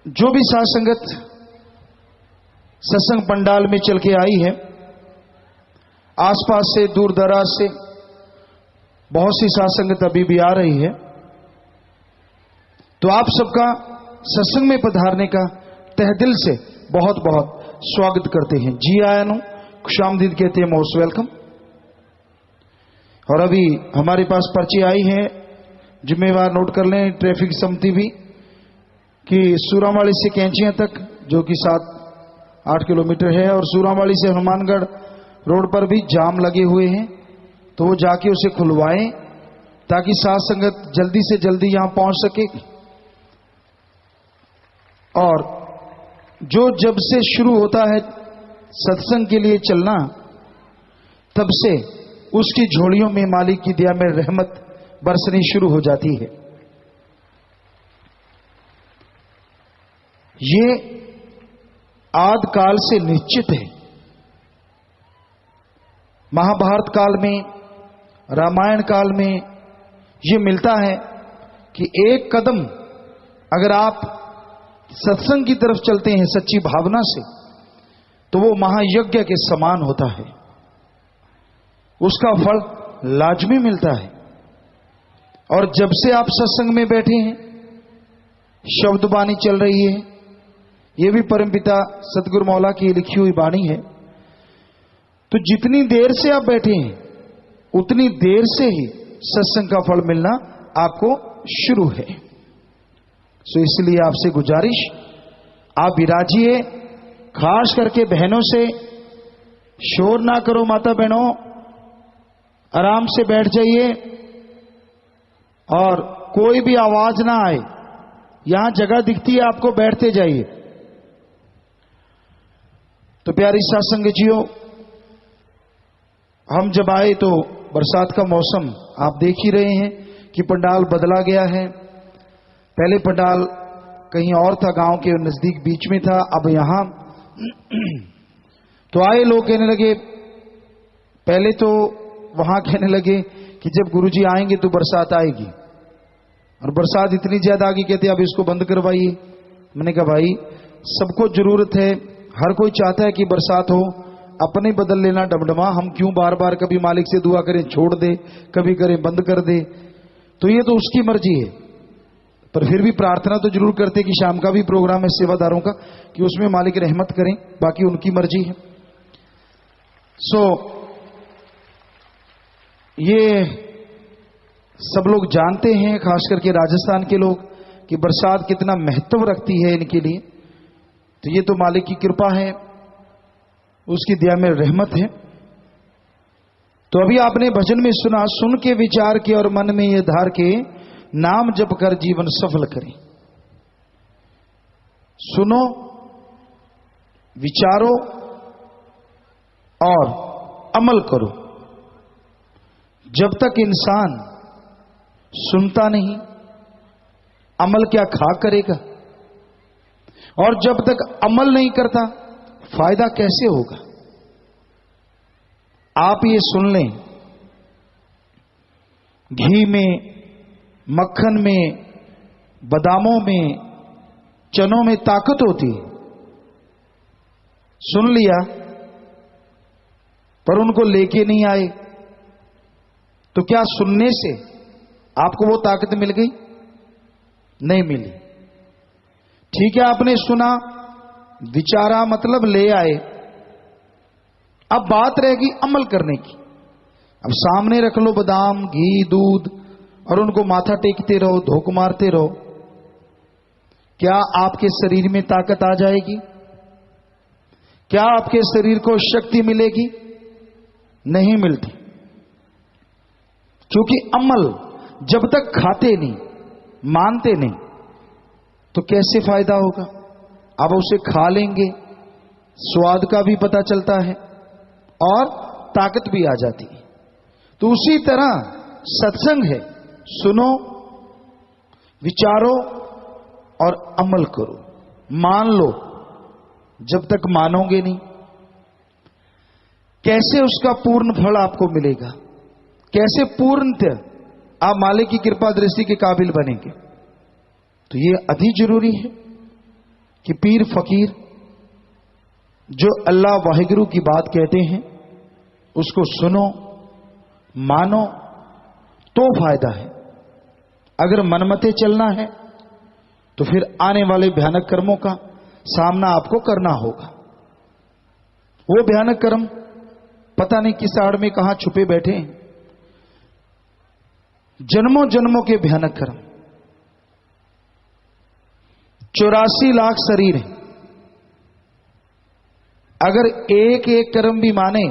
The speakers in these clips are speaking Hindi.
जो भी साथ संगत सत्संग पंडाल में चल के आई है, आसपास से दूर दराज से बहुत सी साथ संगत अभी भी आ रही है, तो आप सबका सत्संग में पधारने का तहे दिल से बहुत बहुत स्वागत करते हैं। जी आया नु खुशामदीद कहते हैं, मोस्ट वेलकम। और अभी हमारे पास पर्ची आई है, जिम्मेवार नोट कर लें, ट्रैफिक समिति भी, कि सूरावाड़ी से कैंचियां तक जो कि 7-8 किलोमीटर है, और सूरावाड़ी से हनुमानगढ़ रोड पर भी जाम लगे हुए हैं, तो वो जाके उसे खुलवाएं ताकि साथ संगत जल्दी से जल्दी यहां पहुंच सके। और जो जब से शुरू होता है सत्संग के लिए चलना, तब से उसकी झोलियों में मालिक की दया में रहमत बरसनी शुरू हो जाती है। ये आद काल से निश्चित है। महाभारत काल में, रामायण काल में ये मिलता है कि एक कदम अगर आप सत्संग की तरफ चलते हैं सच्ची भावना से, तो वो महायज्ञ के समान होता है, उसका फल लाजमी मिलता है। और जब से आप सत्संग में बैठे हैं, शब्द बानी चल रही है, ये भी परमपिता सतगुरु मौला की लिखी हुई वाणी है, तो जितनी देर से आप बैठे हैं उतनी देर से ही सत्संग का फल मिलना आपको शुरू है। सो इसलिए आपसे गुजारिश, आप विराजिए, खास करके बहनों से शोर ना करो, माता बहनों आराम से बैठ जाइए और कोई भी आवाज ना आए। यहां जगह दिखती है आपको, बैठते जाइए। तो प्यारी सत्संगजियों, हम जब आए तो बरसात का मौसम आप देख ही रहे हैं कि पंडाल बदला गया है। पहले पंडाल कहीं और था, गांव के नजदीक बीच में था, अब यहां तो आए लोग कहने लगे, पहले तो वहां कहने लगे कि जब गुरुजी आएंगे तो बरसात आएगी, और बरसात इतनी ज्यादा आ गई, कहते अब इसको बंद करवाइए। मैंने कहा भाई, सबको जरूरत है, हर कोई चाहता है कि बरसात हो, अपने बदल लेना डमडमा। हम क्यों बार बार कभी मालिक से दुआ करें छोड़ दे, कभी करें बंद कर दे, तो ये तो उसकी मर्जी है। पर फिर भी प्रार्थना तो जरूर करते कि शाम का भी प्रोग्राम है सेवादारों का, कि उसमें मालिक रहमत करें, बाकी उनकी मर्जी है। सो ये सब लोग जानते हैं, खास करके राजस्थान के लोग, कि बरसात कितना महत्व रखती है इनके लिए। तो ये तो मालिक की कृपा है, उसकी दया में रहमत है। तो अभी आपने भजन में सुना, सुन के विचार के और मन में ये धार के, नाम जप कर जीवन सफल करें। सुनो, विचारो और अमल करो। जब तक इंसान सुनता नहीं, अमल क्या खा करेगा? और जब तक अमल नहीं करता, फायदा कैसे होगा? आप ये सुन लें, घी में, मक्खन में, बादामों में, चनों में ताकत होती है। सुन लिया पर उनको लेके नहीं आए, तो क्या सुनने से आपको वो ताकत मिल गई? नहीं मिली। ठीक है, आपने सुना, विचारा, मतलब ले आए, अब बात रहेगी अमल करने की। अब सामने रख लो बादाम, घी, दूध, और उनको माथा टेकते रहो, धोख मारते रहो। क्या आपके शरीर में ताकत आ जाएगी? क्या आपके शरीर को शक्ति मिलेगी? नहीं मिलती, क्योंकि अमल जब तक खाते नहीं, मानते नहीं, तो कैसे फायदा होगा? अब उसे खा लेंगे, स्वाद का भी पता चलता है और ताकत भी आ जाती है। तो उसी तरह सत्संग है, सुनो, विचारो और अमल करो। मान लो, जब तक मानोगे नहीं, कैसे उसका पूर्ण फल आपको मिलेगा? कैसे पूर्णतः आप मालिक की कृपा दृष्टि के काबिल बनेंगे? तो ये अति जरूरी है। कि पीर फकीर जो अल्लाह वाहिगुरु की बात कहते हैं उसको सुनो, मानो तो फायदा है। अगर मनमते चलना है तो फिर आने वाले भयानक कर्मों का सामना आपको करना होगा। वो भयानक कर्म पता नहीं किस आड़ में कहां छुपे बैठे हैं, जन्मों जन्मों के भयानक कर्म। 84 लाख शरीर हैं, अगर एक एक कर्म भी माने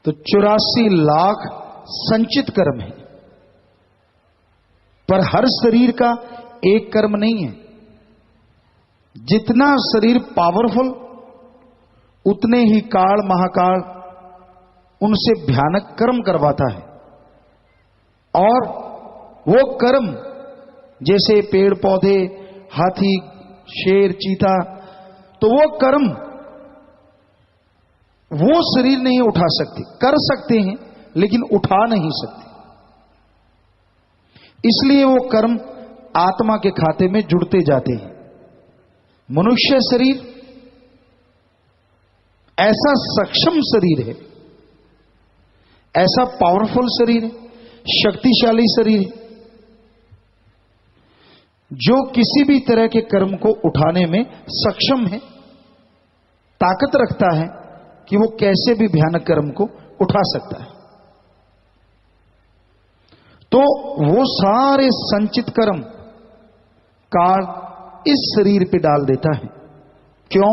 तो 84 लाख संचित कर्म है। पर हर शरीर का एक कर्म नहीं है। जितना शरीर पावरफुल उतने ही काल महाकाल उनसे भयानक कर्म करवाता है। और वो कर्म जैसे पेड़ पौधे, हाथी, शेर, चीता, तो वो कर्म वो शरीर नहीं उठा सकते। कर सकते हैं लेकिन उठा नहीं सकते। इसलिए वो कर्म आत्मा के खाते में जुड़ते जाते हैं। मनुष्य शरीर ऐसा सक्षम शरीर है, ऐसा पावरफुल शरीर है, शक्तिशाली शरीर है, जो किसी भी तरह के कर्म को उठाने में सक्षम है, ताकत रखता है कि वो कैसे भी भयानक कर्म को उठा सकता है। तो वो सारे संचित कर्म काल इस शरीर पे डाल देता है। क्यों?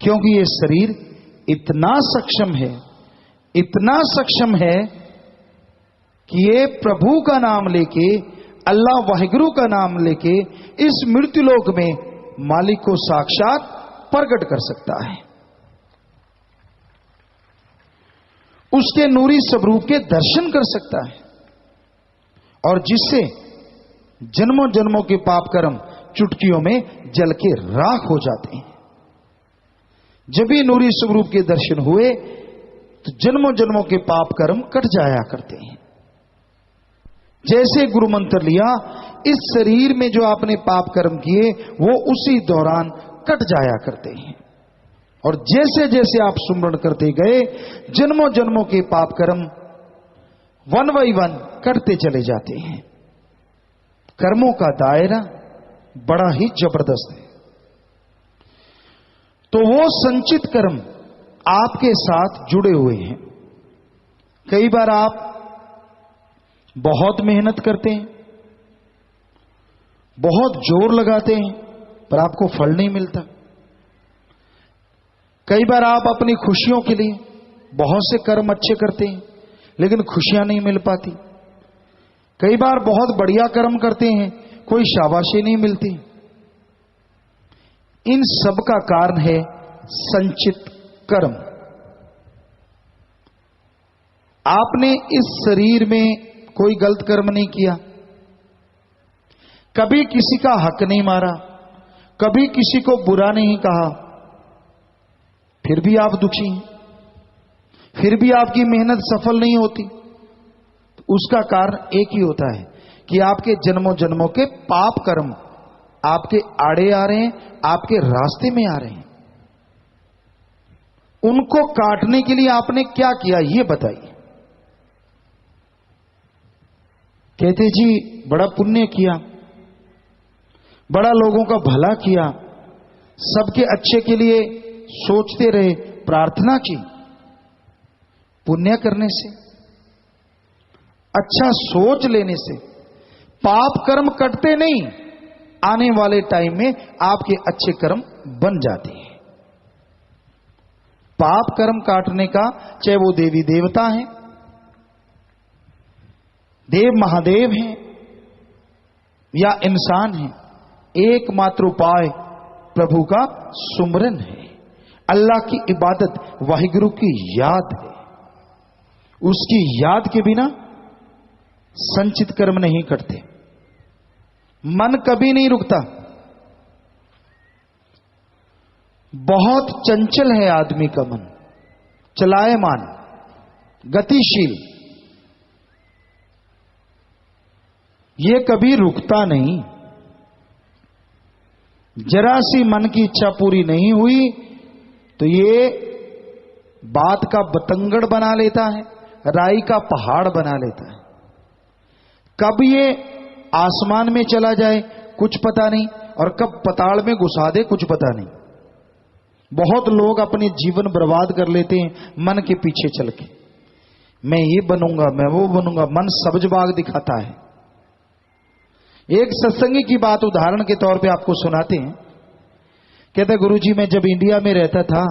क्योंकि ये शरीर इतना सक्षम है, इतना सक्षम है कि ये प्रभु का नाम लेके, अल्लाह वाहिगुरु का नाम लेके इस मृत्युलोक में मालिक को साक्षात प्रकट कर सकता है, उसके नूरी स्वरूप के दर्शन कर सकता है, और जिससे जन्मों जन्मों के पाप कर्म चुटकियों में जल के राख हो जाते हैं। जब भी नूरी स्वरूप के दर्शन हुए तो जन्मों जन्मों के पाप कर्म कट जाया करते हैं। जैसे गुरु मंत्र लिया, इस शरीर में जो आपने पाप कर्म किए वो उसी दौरान कट जाया करते हैं। और जैसे जैसे आप सुमरण करते गए जन्मों जन्मों के पाप कर्म वन बाई वन कटते चले जाते हैं। कर्मों का दायरा बड़ा ही जबरदस्त है। तो वो संचित कर्म आपके साथ जुड़े हुए हैं। कई बार आप बहुत मेहनत करते हैं, बहुत जोर लगाते हैं, पर आपको फल नहीं मिलता। कई बार आप अपनी खुशियों के लिए बहुत से कर्म अच्छे करते हैं लेकिन खुशियां नहीं मिल पाती। कई बार बहुत बढ़िया कर्म करते हैं, कोई शाबाशी नहीं मिलती। इन सब का कारण है संचित कर्म। आपने इस शरीर में कोई गलत कर्म नहीं किया, कभी किसी का हक नहीं मारा, कभी किसी को बुरा नहीं कहा, फिर भी आप दुखी हैं, फिर भी आपकी मेहनत सफल नहीं होती। तो उसका कारण एक ही होता है कि आपके जन्मों जन्मों के पाप कर्म आपके आड़े आ रहे हैं, आपके रास्ते में आ रहे हैं। उनको काटने के लिए आपने क्या किया ये बताइए। कहते जी बड़ा पुण्य किया, बड़ा लोगों का भला किया, सबके अच्छे के लिए सोचते रहे, प्रार्थना की। पुण्य करने से, अच्छा सोच लेने से पाप कर्म कटते नहीं, आने वाले टाइम में आपके अच्छे कर्म बन जाते हैं। पाप कर्म काटने का, चाहे वो देवी देवता हैं, देव महादेव हैं या इंसान हैं, एकमात्र उपाय प्रभु का सुमरन है। अल्लाह की इबादत, वाहिगुरु की याद है। उसकी याद के बिना संचित कर्म नहीं करते। मन कभी नहीं रुकता। बहुत चंचल है आदमी का मन, चलायमान, गतिशील, ये कभी रुकता नहीं। जरा सी मन की इच्छा पूरी नहीं हुई तो ये बात का बतंगड़ बना लेता है, राई का पहाड़ बना लेता है। कब ये आसमान में चला जाए कुछ पता नहीं, और कब पताल में घुसा दे कुछ पता नहीं। बहुत लोग अपने जीवन बर्बाद कर लेते हैं मन के पीछे चल के, मैं ये बनूंगा, मैं वो बनूंगा। मन सब्जबाग दिखाता है। एक सत्संगी की बात उदाहरण के तौर पे आपको सुनाते हैं। कहता गुरुजी, मैं जब इंडिया में रहता था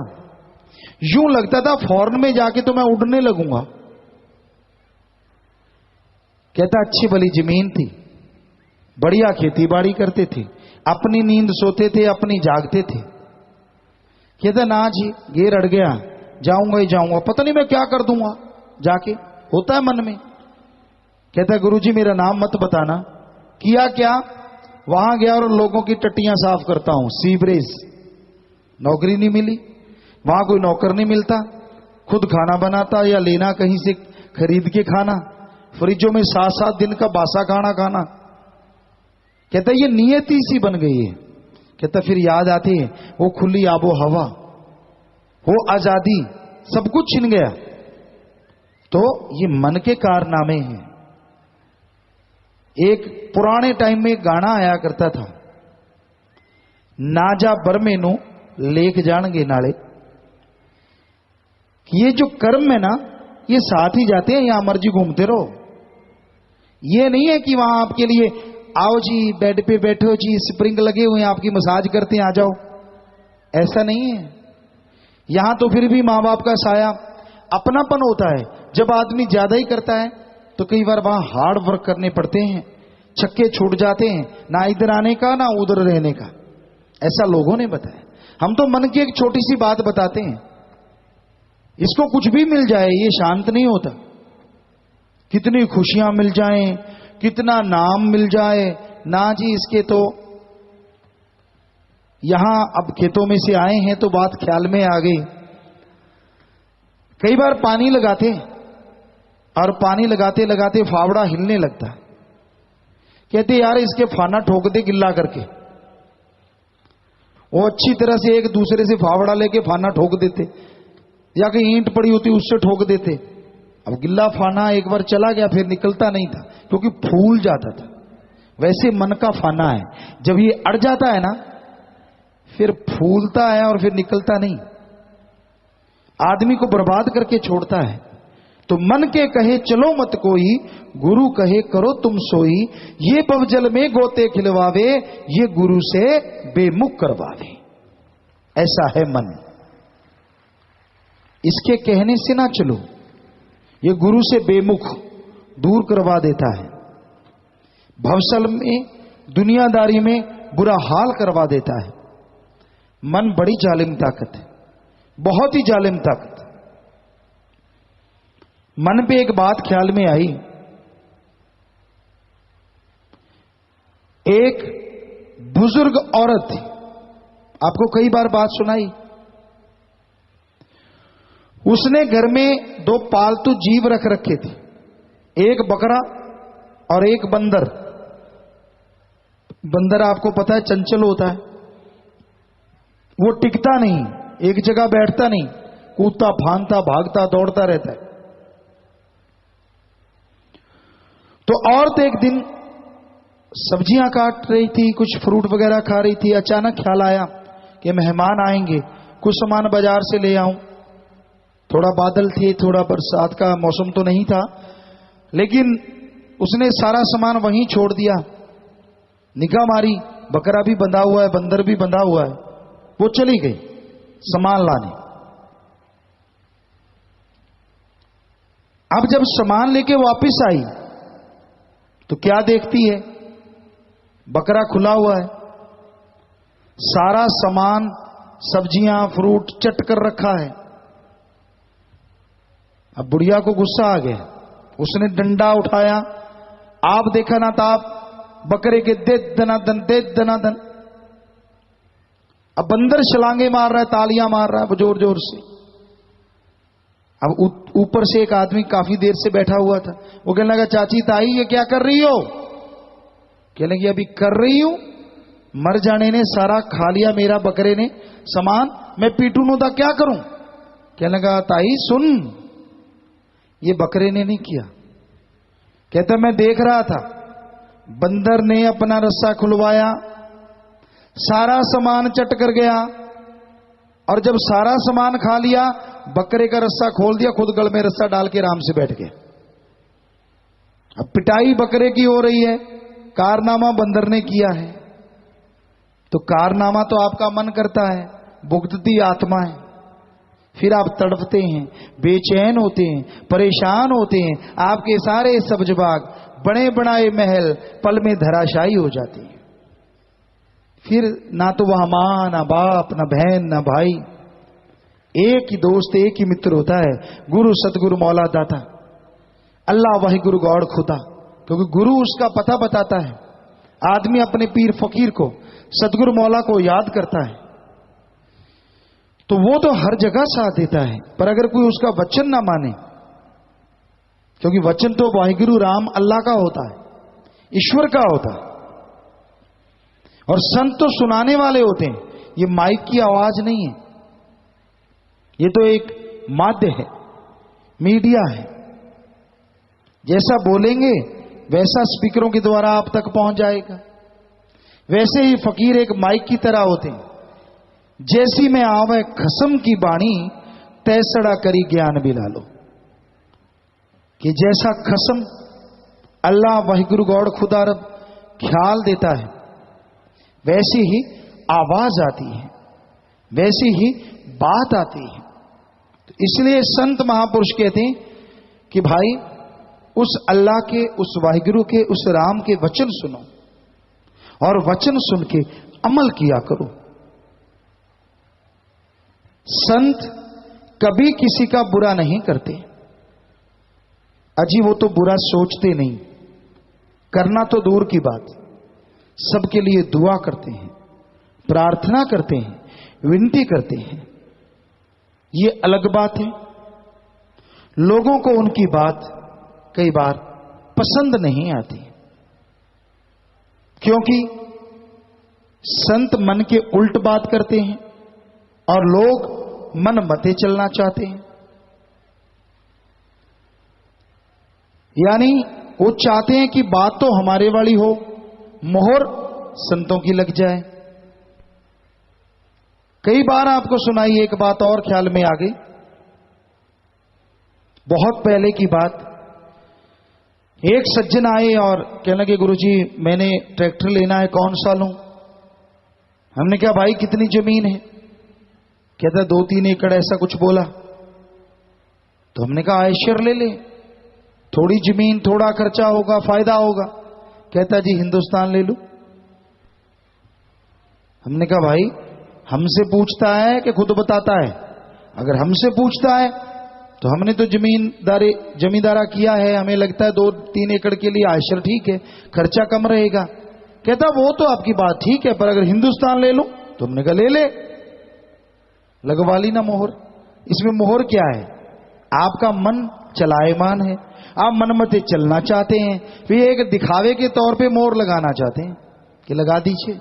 यूं लगता था फॉरेन में जाके तो मैं उड़ने लगूंगा। कहता अच्छी भली जमीन थी, बढ़िया खेती बाड़ी करते थे, अपनी नींद सोते थे, अपनी जागते थे। कहता ना जी, ये रड़ गया, जाऊंगा ही जाऊंगा, पता नहीं मैं क्या कर दूंगा जाके, होता है मन में। कहता गुरुजी मेरा नाम मत बताना। किया क्या, वहां गया और लोगों की टट्टियां साफ करता हूं, सीवरेज। नौकरी नहीं मिली, वहां कोई नौकर नहीं मिलता, खुद खाना बनाता या लेना कहीं से खरीद के खाना, फ्रिजों में 7-7 दिन का बासा खाना खाना। कहता ये नियति सी बन गई है। कहता फिर याद आती है वो खुली आबो हवा, वो आजादी, सब कुछ छिन गया। तो ये मन के कारनामे हैं। एक पुराने टाइम में एक गाना आया करता था, ना जा बरमे नु लेक जाणगे नाले। ये जो कर्म है ना, ये साथ ही जाते हैं, यहां मर्जी घूमते रहो। ये नहीं है कि वहां आपके लिए आओ जी, बेड पे बैठो जी, स्प्रिंग लगे हुए हैं, आपकी मसाज करते हैं, आ जाओ। ऐसा नहीं है। यहां तो फिर भी मां बाप का साया, अपनापन होता है। जब आदमी ज्यादा ही करता है तो कई बार वहां हार्ड वर्क करने पड़ते हैं, छक्के छूट जाते हैं, ना इधर आने का ना उधर रहने का। ऐसा लोगों ने बताया। हम तो मन की एक छोटी सी बात बताते हैं, इसको कुछ भी मिल जाए ये शांत नहीं होता। कितनी खुशियां मिल जाएं, कितना नाम मिल जाए, ना जी इसके तो यहां अब खेतों में से आए हैं तो बात ख्याल में आ गई। कई बार पानी लगाते और पानी लगाते लगाते फावड़ा हिलने लगता है। कहते यार इसके फाना ठोक दे गिल्ला करके। वो अच्छी तरह से एक दूसरे से फावड़ा लेके फाना ठोक देते, या कहीं ईंट पड़ी होती उससे ठोक देते। अब गिल्ला फाना एक बार चला गया फिर निकलता नहीं था, क्योंकि फूल जाता था। वैसे मन का फाना है, जब ये अड़ जाता है ना फिर फूलता है और फिर निकलता नहीं, आदमी को बर्बाद करके छोड़ता है। तो मन के कहे चलो मत कोई, गुरु कहे करो तुम सोई। ये पवजल में गोते खिलवावे, ये गुरु से बेमुख करवावे। ऐसा है मन, इसके कहने से ना चलो, ये गुरु से बेमुख दूर करवा देता है। भवसल में दुनियादारी में बुरा हाल करवा देता है। मन बड़ी जालिम ताकत है, बहुत ही जालिम ताकत। मन पे एक बात ख्याल में आई, एक बुजुर्ग औरत थी, आपको कई बार बात सुनाई। उसने घर में 2 पालतू जीव रख रखे थे, एक बकरा और एक बंदर। बंदर आपको पता है चंचल होता है, वो टिकता नहीं, एक जगह बैठता नहीं, कूदता फांदता भागता दौड़ता रहता है। तो औरत एक दिन सब्जियां काट रही थी, कुछ फ्रूट वगैरह खा रही थी। अचानक ख्याल आया कि मेहमान आएंगे, कुछ सामान बाजार से ले आऊं। थोड़ा बादल थे, थोड़ा बरसात का मौसम तो नहीं था, लेकिन उसने सारा सामान वहीं छोड़ दिया। निगाह मारी, बकरा भी बंधा हुआ है, बंदर भी बंधा हुआ है। वो चली गई सामान लाने। अब जब सामान लेके वापस आई तो क्या देखती है, बकरा खुला हुआ है, सारा सामान सब्जियां फ्रूट चट कर रखा है। अब बुढ़िया को गुस्सा आ गया, उसने डंडा उठाया, आप देखा ना ताप, बकरे के दे दनादन दे दनादन। अब बंदर छलांगे मार रहा है, तालियां मार रहा है जोर जोर से। अब ऊपर से एक आदमी काफी देर से बैठा हुआ था, वो कहने लगा चाची ताई ये क्या कर रही हो? कहने लगी अभी कर रही हूं, मर जाने ने सारा खा लिया मेरा बकरे ने सामान, मैं पीटू नो था क्या करूं? कहने लगा ताई सुन, ये बकरे ने नहीं किया। कहता मैं देख रहा था, बंदर ने अपना रस्सा खुलवाया, सारा सामान चट कर गया, और जब सारा सामान खा लिया बकरे का रस्सा खोल दिया, खुद गल में रस्सा डाल के आराम से बैठ गया। अब पिटाई बकरे की हो रही है, कारनामा बंदर ने किया है। तो कारनामा तो आपका मन करता है, भुगतती आत्मा है, फिर आप तड़पते हैं, बेचैन होते हैं, परेशान होते हैं, आपके सारे सब्ज बाग, बड़े बनाए महल पल में धराशायी हो जाते हैं। फिर ना तो वहां मां, ना बाप, ना बहन, ना भाई, एक ही दोस्त, एक ही मित्र होता है, गुरु सतगुरु मौला दाता, अल्लाह वाहि गुरु गौड़ खुदा। क्योंकि गुरु उसका पता बताता है। आदमी अपने पीर फकीर को, सतगुरु मौला को याद करता है तो वो तो हर जगह साथ देता है। पर अगर कोई उसका वचन ना माने, क्योंकि वचन तो वाहिगुरु राम अल्लाह का होता है, ईश्वर का होता है, और संत तो सुनाने वाले होते हैं। ये माइक की आवाज नहीं है, ये तो एक माध्य है, मीडिया है। जैसा बोलेंगे वैसा स्पीकरों के द्वारा आप तक पहुंच जाएगा। वैसे ही फकीर एक माइक की तरह होते हैं। जैसी में आवे खसम की बाणी, तैसड़ा करी ज्ञान बिला लो। कि जैसा खसम अल्लाह वाहिगुरु गौड़ खुदा रब ख्याल देता है, वैसी ही आवाज आती है, वैसी ही बात आती है। तो इसलिए संत महापुरुष कहते हैं कि भाई उस अल्लाह के, उस वाहिगुरु के, उस राम के वचन सुनो, और वचन सुन के अमल किया करो। संत कभी किसी का बुरा नहीं करते। अजी वो तो बुरा सोचते नहीं, करना तो दूर की बात, सबके लिए दुआ करते हैं, प्रार्थना करते हैं, विनती करते हैं। ये अलग बात है। लोगों को उनकी बात कई बार पसंद नहीं आती, क्योंकि संत मन के उल्ट बात करते हैं और लोग मन मते चलना चाहते हैं। यानी वो चाहते हैं कि बात तो हमारे वाली हो, मोहर संतों की लग जाए। कई बार आपको सुनाई एक बात और ख्याल में आ गई। बहुत पहले की बात, एक सज्जन आए और कहने लगे गुरुजी मैंने ट्रैक्टर लेना है, कौन सा लूं? हमने कहा भाई कितनी जमीन है? कहता 2-3 एकड़ ऐसा कुछ बोला। तो हमने कहा आयशर ले ले, थोड़ी जमीन, थोड़ा खर्चा होगा, फायदा होगा। कहता जी हिंदुस्तान ले लूं। हमने कहा भाई हमसे पूछता है कि खुद बताता है? अगर हमसे पूछता है तो हमने तो जमींदारा किया है, हमें लगता है 2-3 एकड़ के लिए आयशर ठीक है, खर्चा कम रहेगा। कहता वो तो आपकी बात ठीक है, पर अगर हिंदुस्तान ले लूं? तो हमने कहा ले ले, लगवा ली ना मोहर। इसमें मोहर क्या है? आपका मन चलायमान है, आप मनमते चलना चाहते हैं, फिर एक दिखावे के तौर पे मोहर लगाना चाहते हैं कि लगा दीजिए।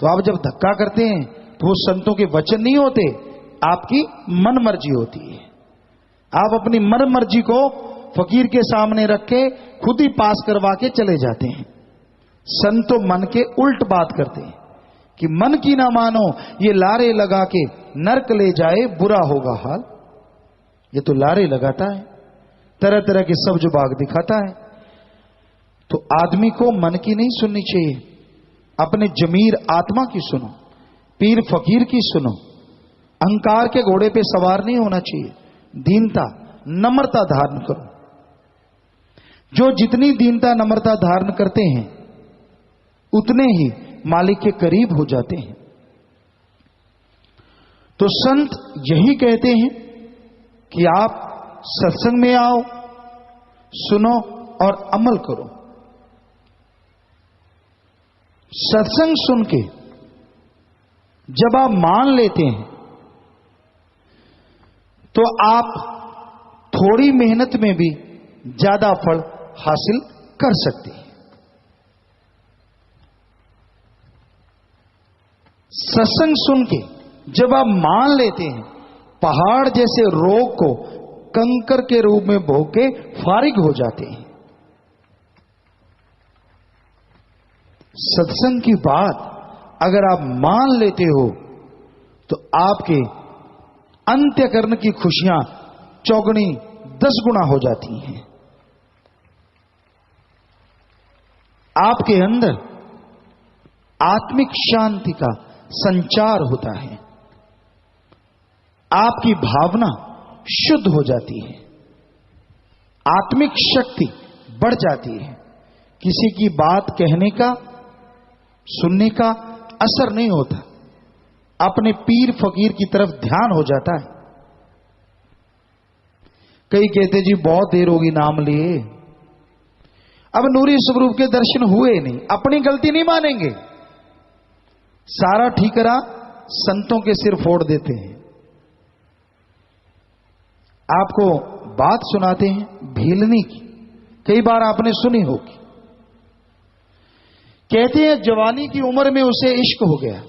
तो आप जब धक्का करते हैं तो वो संतों के वचन नहीं होते, आपकी मन मर्जी होती है। आप अपनी मन मर्जी को फकीर के सामने रख के खुद ही पास करवा के चले जाते हैं। संतो मन के उल्ट बात करते हैं कि मन की ना मानो, ये लारे लगा के नरक ले जाए, बुरा होगा हाल। ये तो लारे लगाता है, तरह तरह के सब्ज बाग दिखाता है। तो आदमी को मन की नहीं सुननी चाहिए, अपने जमीर आत्मा की सुनो, पीर फकीर की सुनो। अहंकार के घोड़े पे सवार नहीं होना चाहिए, दीनता नम्रता धारण करो। जो जितनी दीनता नम्रता धारण करते हैं उतने ही मालिक के करीब हो जाते हैं। तो संत यही कहते हैं कि आप सत्संग में आओ, सुनो और अमल करो। सत्संग सुन के जब आप मान लेते हैं तो आप थोड़ी मेहनत में भी ज्यादा फल हासिल कर सकते हैं। सत्संग सुन के जब आप मान लेते हैं, पहाड़ जैसे रोग को कंकर के रूप में भोग के फारिग हो जाते हैं। सत्संग की बात अगर आप मान लेते हो तो आपके अंत्यकरण की खुशियां चौगुनी 10 गुना हो जाती हैं। आपके अंदर आत्मिक शांति का संचार होता है, आपकी भावना शुद्ध हो जाती है, आत्मिक शक्ति बढ़ जाती है। किसी की बात कहने का, सुनने का असर नहीं होता, अपने पीर फकीर की तरफ ध्यान हो जाता है। कई कहते जी बहुत देर होगी नाम लिए, अब नूरी स्वरूप के दर्शन हुए नहीं, अपनी गलती नहीं मानेंगे, सारा ठीकरा संतों के सिर फोड़ देते हैं। आपको बात सुनाते हैं भीलनी की, कई बार आपने सुनी होगी। कहते हैं जवानी की उम्र में उसे इश्क हो गया,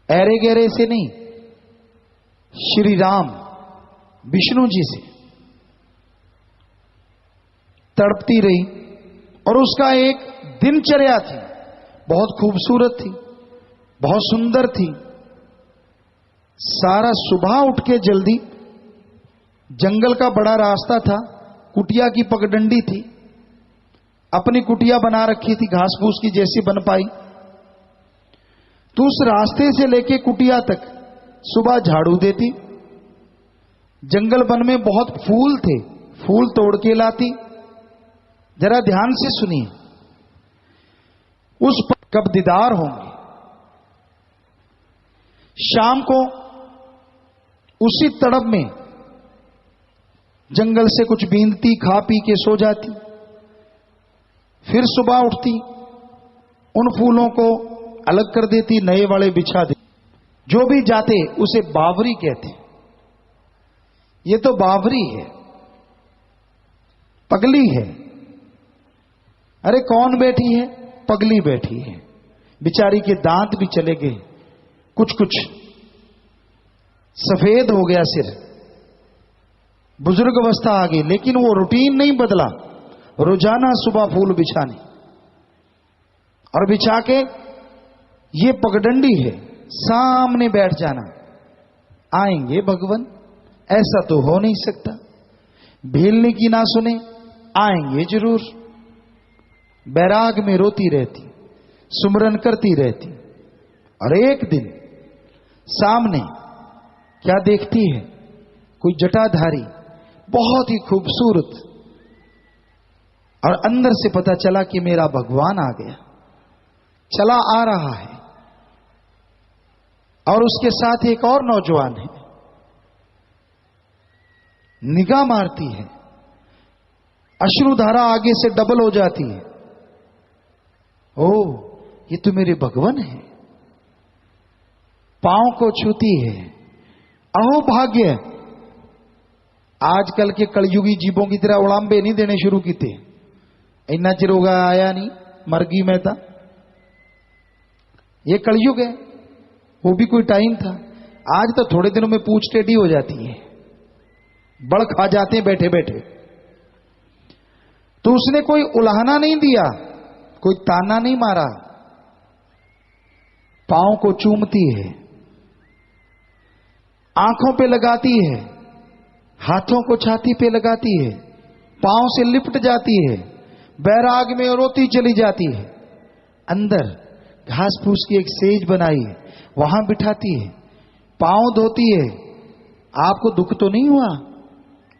ऐरे गहरे से नहीं, श्री राम विष्णु जी से तड़पती रही। और उसका एक दिनचर्या थी, बहुत खूबसूरत थी, बहुत सुंदर थी। सारा सुबह उठ के जल्दी, जंगल का बड़ा रास्ता था, कुटिया की पगडंडी थी, अपनी कुटिया बना रखी थी, घास फूस की जैसी बन पाई। तो उस रास्ते से लेके कुटिया तक सुबह झाड़ू देती। जंगल वन में बहुत फूल थे, फूल तोड़ के लाती। जरा ध्यान से सुनिए, उस पर कब दीदार होंगे। शाम को उसी तड़प में जंगल से कुछ बीनती, खा पी के सो जाती। फिर सुबह उठती, उन फूलों को अलग कर देती, नए वाले बिछा देती। जो भी जाते उसे बावरी कहते। ये तो बावरी है, पगली है। अरे कौन बैठी है? पगली बैठी है। बिचारी के दांत भी चले गए, कुछ कुछ सफेद हो गया सिर, बुजुर्ग अवस्था आ गई, लेकिन वो रूटीन नहीं बदला। रोजाना सुबह फूल बिछाने और बिछा के ये पगडंडी है, सामने बैठ जाना। आएंगे भगवान, ऐसा तो हो नहीं सकता। भीलने की ना सुने, आएंगे जरूर। बैराग में रोती रहती, सुमरन करती रहती। और एक दिन सामने क्या देखती है? कोई जटाधारी, बहुत ही खूबसूरत। और अंदर से पता चला कि मेरा भगवान आ गया, चला आ रहा है। और उसके साथ एक और नौजवान है। निगाह मारती है, अश्रुधारा आगे से डबल हो जाती है। ओ, ये तो मेरे भगवान है। पांव को छूती है। अहो भाग्य, आजकल के कलयुगी जीवों की तरह उड़ाम्बे नहीं देने शुरू की थे। इन्ना चिर होगा आया नहीं, मरगी में था। ये कलयुग है, वो भी कोई टाइम था। आज तो थोड़े दिनों में पूछ टेढ़ी हो जाती है, बड़ खा जाते हैं बैठे बैठे। तो उसने कोई उलाहना नहीं दिया, कोई ताना नहीं मारा। पांव को चूमती है, आंखों पे लगाती है, हाथों को छाती पे लगाती है, पांव से लिपट जाती है, बैराग में रोती चली जाती है। अंदर घास फूस की एक सेज बनाई है, वहां बिठाती है, पांव धोती है। आपको दुख तो नहीं हुआ?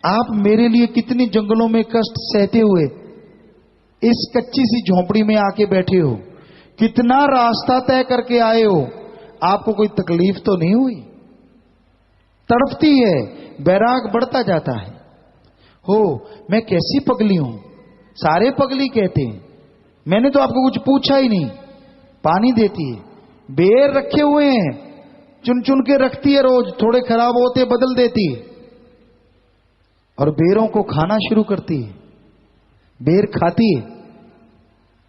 आप मेरे लिए कितनी जंगलों में कष्ट सहते हुए इस कच्ची सी झोंपड़ी में आके बैठे हो, कितना रास्ता तय करके आए हो, आपको कोई तकलीफ तो नहीं हुई? तड़पती है, बैराग बढ़ता जाता है। हो, मैं कैसी पगली हूं, सारे पगली कहते हैं। मैंने तो आपको कुछ पूछा ही नहीं। पानी देती है, बेर रखे हुए हैं, चुन चुन के रखती है, रोज थोड़े खराब होते बदल देती है। और बेरों को खाना शुरू करती है, बेर खाती है।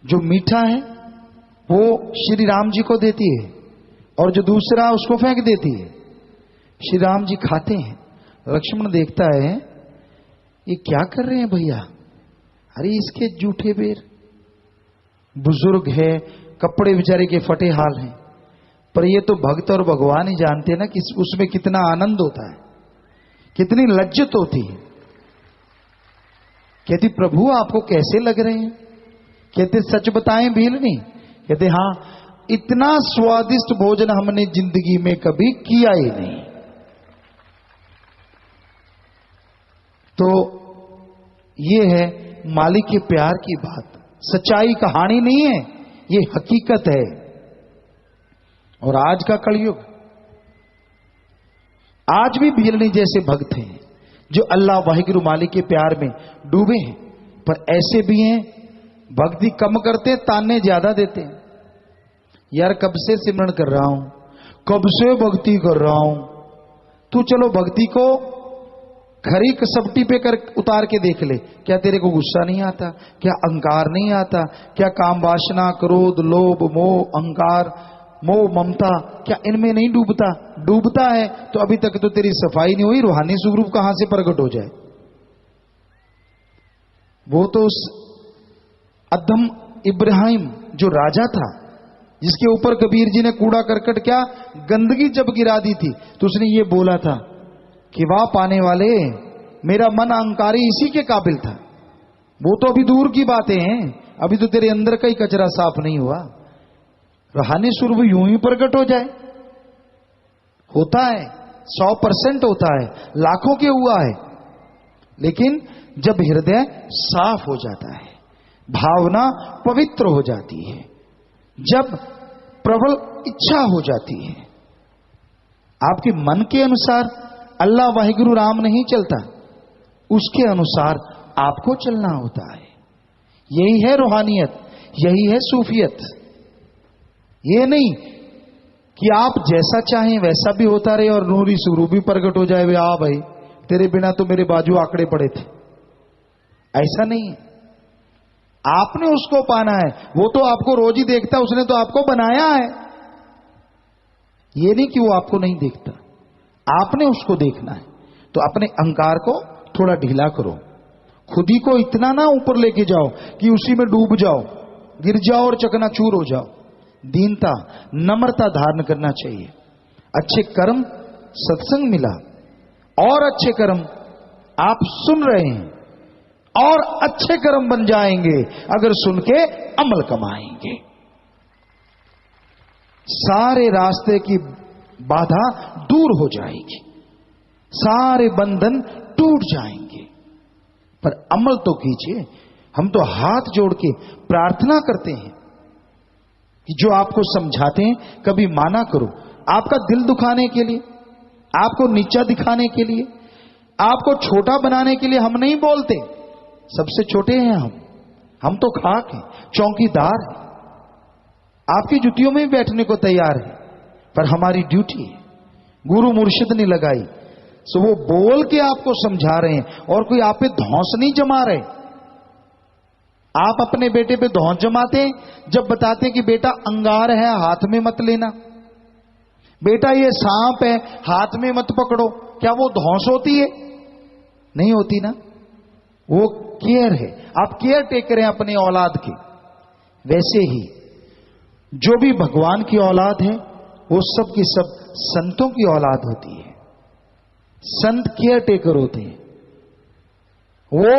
जो मीठा है वो श्री राम जी को देती है, और जो दूसरा उसको फेंक देती है। श्री राम जी खाते हैं, लक्ष्मण देखता है ये क्या कर रहे हैं भैया, अरे इसके जूठे बेर, बुजुर्ग है, कपड़े बेचारे के फटे हाल हैं, पर ये तो भक्त और भगवान ही जानते हैं ना कि उसमें कितना आनंद होता है, कितनी लज्जत होती है। कहती प्रभु आपको कैसे लग रहे हैं? कहते सच बताएं भीलनी? कहते हां, इतना स्वादिष्ट भोजन हमने जिंदगी में कभी किया ही नहीं। तो ये है मालिक के प्यार की बात, सच्चाई कहानी नहीं है, ये हकीकत है। और आज का कलयुग, आज भी भीलनी जैसे भक्त हैं जो अल्लाह वाहिगुरु मालिक के प्यार में डूबे हैं, पर ऐसे भी हैं भक्ति कम करते, ताने ज्यादा देते हैं। यार कब से सिमरन कर रहा हूं, कब से भक्ति कर रहा हूं, तू चलो भक्ति को खरी कसपटी पे कर उतार के देख ले, क्या तेरे को गुस्सा नहीं आता? क्या अहंकार नहीं आता? क्या काम वासना, क्रोध, लोभ, मोह, अहंकार, मोह, ममता, क्या इनमें नहीं डूबता? डूबता है तो अभी तक तो तेरी सफाई नहीं हुई, रूहानी स्वरूप कहां से प्रकट हो जाए? वो तो उस अदम इब्राहिम जो राजा था, जिसके ऊपर कबीर जी ने कूड़ा करकट क्या गंदगी जब गिरा दी थी, तो उसने ये बोला था कि वाह पाने वाले, मेरा मन अहंकारी इसी के काबिल था। वो तो अभी दूर की बातें हैं, अभी तो तेरे अंदर का ही कचरा साफ नहीं हुआ। रूहानी स्वरूप यूं ही प्रकट हो जाए, होता है, 100% होता है, लाखों के हुआ है। लेकिन जब हृदय साफ हो जाता है, भावना पवित्र हो जाती है, जब प्रबल इच्छा हो जाती है, आपके मन के अनुसार अल्लाह वाहिगुरु राम नहीं चलता, उसके अनुसार आपको चलना होता है। यही है रूहानियत, यही है सूफियत। ये नहीं कि आप जैसा चाहें वैसा भी होता रहे और नूरी स्वरूप भी प्रकट हो जाए, आ भाई तेरे बिना तो मेरे बाजू आंकड़े पड़े थे। ऐसा नहीं है, आपने उसको पाना है। वो तो आपको रोज ही देखता, उसने तो आपको बनाया है। ये नहीं कि वो आपको नहीं देखता, आपने उसको देखना है। तो अपने अहंकार को थोड़ा ढीला करो, खुद ही को इतना ना ऊपर लेके जाओ कि उसी में डूब जाओ, गिर जाओ और चकनाचूर हो जाओ। दीनता, नम्रता धारण करना चाहिए। अच्छे कर्म, सत्संग मिला, और अच्छे कर्म आप सुन रहे हैं और अच्छे कर्म बन जाएंगे अगर सुन के अमल कमाएंगे। सारे रास्ते की बाधा दूर हो जाएगी, सारे बंधन टूट जाएंगे। पर अमल तो कीजिए। हम तो हाथ जोड़ के प्रार्थना करते हैं कि जो आपको समझाते हैं कभी माना करो। आपका दिल दुखाने के लिए, आपको नीचा दिखाने के लिए, आपको छोटा बनाने के लिए हम नहीं बोलते। सबसे छोटे हैं हम तो खाक हैं, चौकीदार हैं, आपकी जुतियों में बैठने को तैयार है, पर हमारी ड्यूटी है। गुरु मुर्शिद ने लगाई, सो वो बोल के आपको समझा रहे हैं, और कोई आप पे धौंस नहीं जमा रहे। आप अपने बेटे पे धौंस जमाते हैं जब बताते हैं कि बेटा अंगार है, हाथ में मत लेना, बेटा ये सांप है, हाथ में मत पकड़ो। क्या वो धौंस होती है? नहीं होती ना, वो केयर है। आप केयर टेकर हैं अपने औलाद के। वैसे ही जो भी भगवान की औलाद है वो सब की सब संतों की औलाद होती है। संत केयर टेकर होते हैं, वो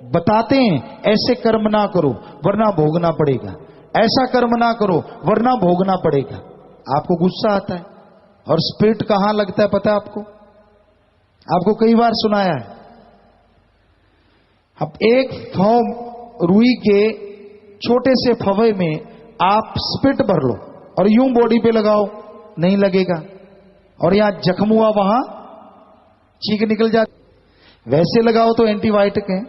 बताते हैं ऐसे कर्म ना करो वरना भोगना पड़ेगा, ऐसा कर्म ना करो वरना भोगना पड़ेगा। आपको गुस्सा आता है, और स्पिरिट कहां लगता है पता है आपको? आपको कई बार सुनाया है। अब एक रुई के छोटे से फवे में आप स्पिरिट भर लो और यूं बॉडी पे लगाओ, नहीं लगेगा, और यहां जख्म हुआ वहां चीख निकल जाती। वैसे लगाओ तो एंटीबायोटिक है,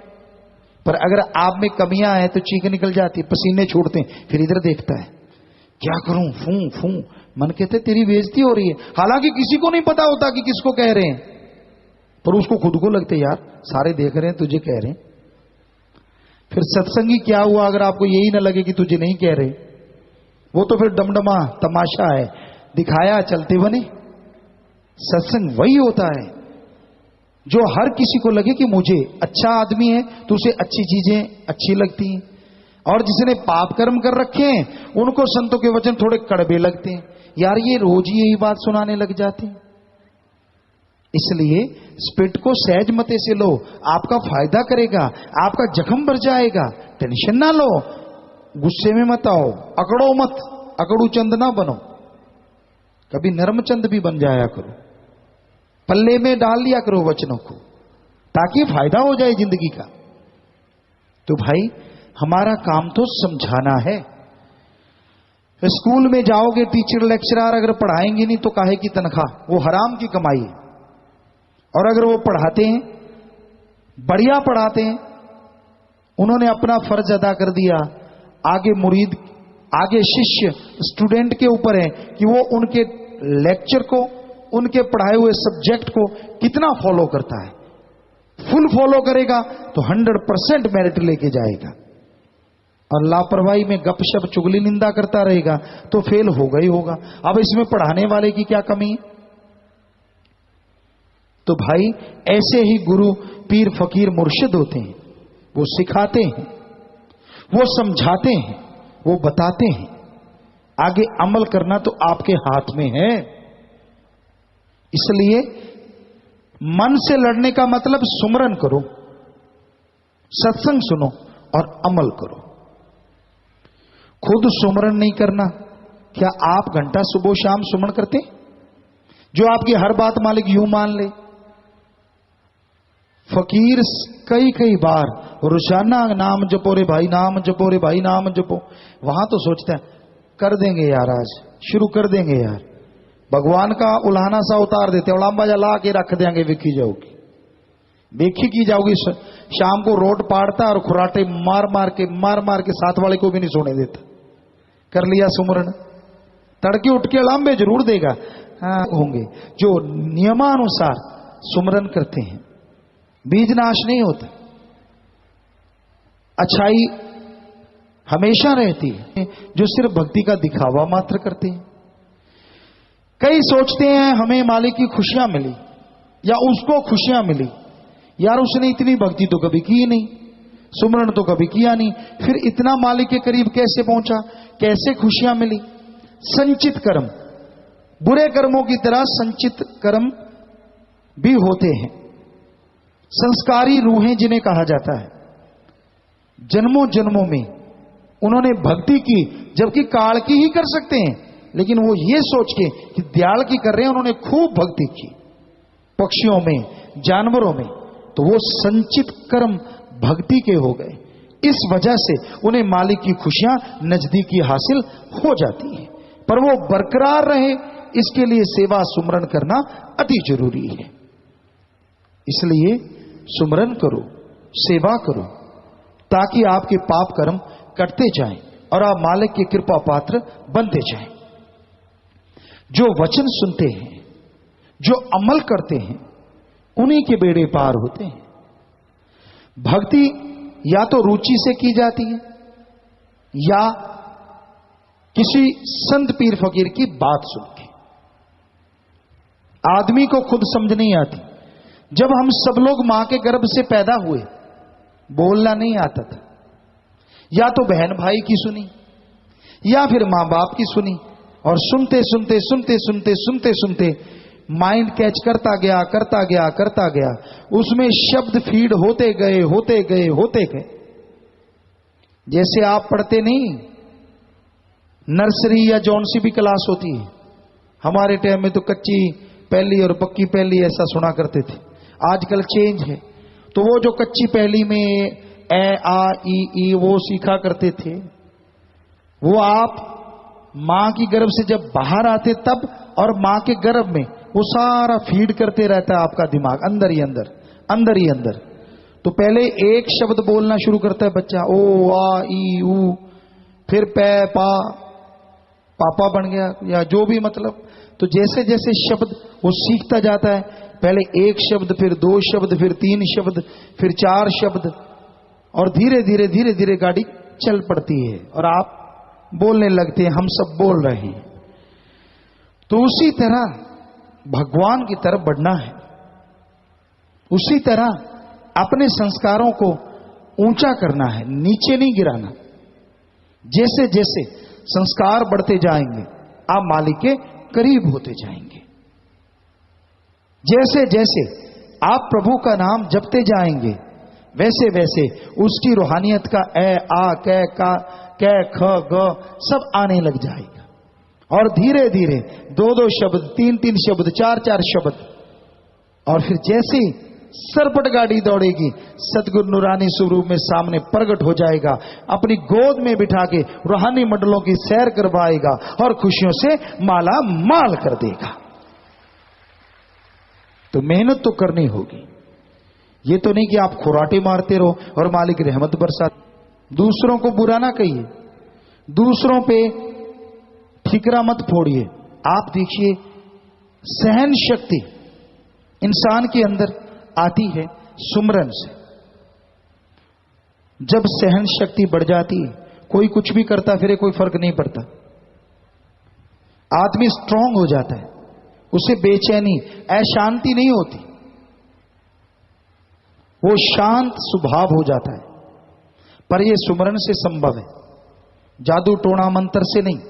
पर अगर आप में कमियां हैं तो चीख निकल जाती, पसीने छूटते हैं। फिर इधर देखता है, क्या करूं, फू फू। मन कहते तेरी बेइज्जती हो रही है, हालांकि किसी को नहीं पता होता कि किसको कह रहे हैं, पर उसको खुद को लगते यार सारे देख रहे हैं तुझे कह रहे हैं। फिर सत्संगी क्या हुआ अगर आपको यही ना लगे कि तुझे नहीं कह रहे? वो तो फिर डमडमा तमाशा है, दिखाया चलते बने। सत्संग वही होता है जो हर किसी को लगे कि मुझे अच्छा आदमी है तो उसे अच्छी चीजें अच्छी लगती हैं, और जिसने पाप कर्म कर रखे हैं उनको संतों के वचन थोड़े कड़वे लगते हैं। यार ये रोज ही यही बात सुनाने लग जाते हैं। इसलिए स्पिरिट को सहज मते से लो, आपका फायदा करेगा, आपका जख्म भर जाएगा। टेंशन ना लो, गुस्से में मत आओ, अकड़ो मत, अकड़ू चंद ना बनो, कभी नरम चंद भी बन जाया करो, पल्ले में डाल लिया करो वचनों को, ताकि फायदा हो जाए जिंदगी का। तो भाई हमारा काम तो समझाना है। स्कूल में जाओगे, टीचर लेक्चरर अगर पढ़ाएंगे नहीं तो काहे की तनख्वाह, वो हराम की कमाई है। और अगर वो पढ़ाते हैं, बढ़िया पढ़ाते हैं, उन्होंने अपना फर्ज अदा कर दिया, आगे मुरीद, आगे शिष्य स्टूडेंट के ऊपर है कि वो उनके लेक्चर को, उनके पढ़ाए हुए सब्जेक्ट को कितना फॉलो करता है। फुल फॉलो करेगा तो 100% मेरिट लेके जाएगा, और लापरवाही में गपशप चुगली निंदा करता रहेगा तो फेल होगा ही होगा। अब इसमें पढ़ाने वाले की क्या कमी है? तो भाई ऐसे ही गुरु, पीर, फकीर, मुर्शिद होते हैं। वो सिखाते हैं, वो समझाते हैं, वो बताते हैं। आगे अमल करना तो आपके हाथ में है। इसलिए मन से लड़ने का मतलब सुमरन करो, सत्संग सुनो और अमल करो। खुद सुमरन नहीं करना, क्या आप घंटा सुबह शाम सुमरन करते? जो आपकी हर बात मालिक यूं मान ले। फकीर कई कई बार रोजाना नाम जपो रे भाई, नाम जपो रे भाई, नाम जपो। वहां तो सोचते हैं कर देंगे यार, आज शुरू कर देंगे यार, भगवान का उल्हाना सा उतार देते, उड़ाम्बा ला के रख देंगे, विकी जाओगी, देखी की जाओगी। शाम को रोड पाड़ता और खुराटे मार मार के साथ वाले को भी नहीं सोने देता। कर लिया सुमरण, तड़के उठ के अलाम्बे जरूर देगा। हाँ होंगे जो नियमानुसार सुमरन करते हैं, बीज नाश नहीं होता, अच्छाई हमेशा रहती है। जो सिर्फ भक्ति का दिखावा मात्र करते हैं। कई सोचते हैं हमें मालिक की खुशियां मिली या उसको खुशियां मिली, यार उसने इतनी भक्ति तो कभी की नहीं, सुमरन तो कभी किया नहीं, फिर इतना मालिक के करीब कैसे पहुंचा, कैसे खुशियां मिली? संचित कर्म, बुरे कर्मों की तरह संचित कर्म भी होते हैं। संस्कारी रूहें जिन्हें कहा जाता है, जन्मों जन्मों में उन्होंने भक्ति की, जबकि काल की ही कर सकते हैं, लेकिन वो ये सोच के कि दयाल की कर रहे हैं, उन्होंने खूब भक्ति की पक्षियों में, जानवरों में, तो वो संचित कर्म भक्ति के हो गए। इस वजह से उन्हें मालिक की खुशियां नजदीकी हासिल हो जाती है। पर वो बरकरार रहे, इसके लिए सेवा सुमरन करना अति जरूरी है। इसलिए सुमरन करो, सेवा करो, ताकि आपके पाप कर्म कटते जाएं और आप मालिक की कृपा पात्र बनते जाएं। जो वचन सुनते हैं, जो अमल करते हैं, उन्हीं के बेड़े पार होते हैं। भक्ति या तो रुचि से की जाती है या किसी संत पीर फकीर की बात सुन के। आदमी को खुद समझ नहीं आती। जब हम सब लोग मां के गर्भ से पैदा हुए, बोलना नहीं आता था, या तो बहन भाई की सुनी या फिर मां बाप की सुनी, और सुनते सुनते सुनते सुनते सुनते सुनते माइंड कैच करता गया, उसमें शब्द फीड होते गए। जैसे आप पढ़ते नहीं, नर्सरी या जौन सी भी क्लास होती है, हमारे टाइम में तो कच्ची पहली और पक्की पहली ऐसा सुना करते थे। आजकल चेंज है, तो वो जो कच्ची पहली में ए आ ई वो सीखा करते थे, वो आप मां की गर्भ से जब बाहर आते तब, और मां के गर्भ में वो सारा फीड करते रहता है आपका दिमाग, अंदर ही अंदर। तो पहले एक शब्द बोलना शुरू करता है बच्चा, ओ आ ई ऊ, फिर पै पा, पापा बन गया या जो भी, मतलब तो जैसे जैसे शब्द वो सीखता जाता है, पहले एक शब्द, फिर 2 शब्द, फिर 3 शब्द, फिर 4 शब्द, और धीरे धीरे गाड़ी चल पड़ती है और आप बोलने लगते हैं, हम सब बोल रहे हैं। तो उसी तरह भगवान की तरफ बढ़ना है, उसी तरह अपने संस्कारों को ऊंचा करना है, नीचे नहीं गिराना। जैसे जैसे संस्कार बढ़ते जाएंगे आप मालिक के करीब होते जाएंगे। जैसे जैसे आप प्रभु का नाम जपते जाएंगे वैसे वैसे उसकी रूहानियत का ए आ कै का कै ख ग सब आने लग जाएगा। और धीरे धीरे 2-2 शब्द, 3-3 शब्द, 4-4 शब्द, और फिर जैसे सरपट गाड़ी दौड़ेगी सतगुरु नूरानी स्वरूप में सामने प्रकट हो जाएगा, अपनी गोद में बिठा के रूहानी मंडलों की सैर करवाएगा और खुशियों से माला माल कर देगा। तो मेहनत तो करनी होगी। ये तो नहीं कि आप खुराटे मारते रहो और मालिक रहमत बरसा। दूसरों को बुरा ना कहिए, दूसरों पे ठिकरा मत फोड़िए। आप देखिए सहन शक्ति इंसान के अंदर आती है सुमरन से। जब सहन शक्ति बढ़ जाती है कोई कुछ भी करता फिरे कोई फर्क नहीं पड़ता। आदमी स्ट्रांग हो जाता है, उसे बेचैनी अशांति नहीं होती, वो शांत स्वभाव हो जाता है। पर यह सुमरन से संभव है, जादू टोना मंत्र से नहीं।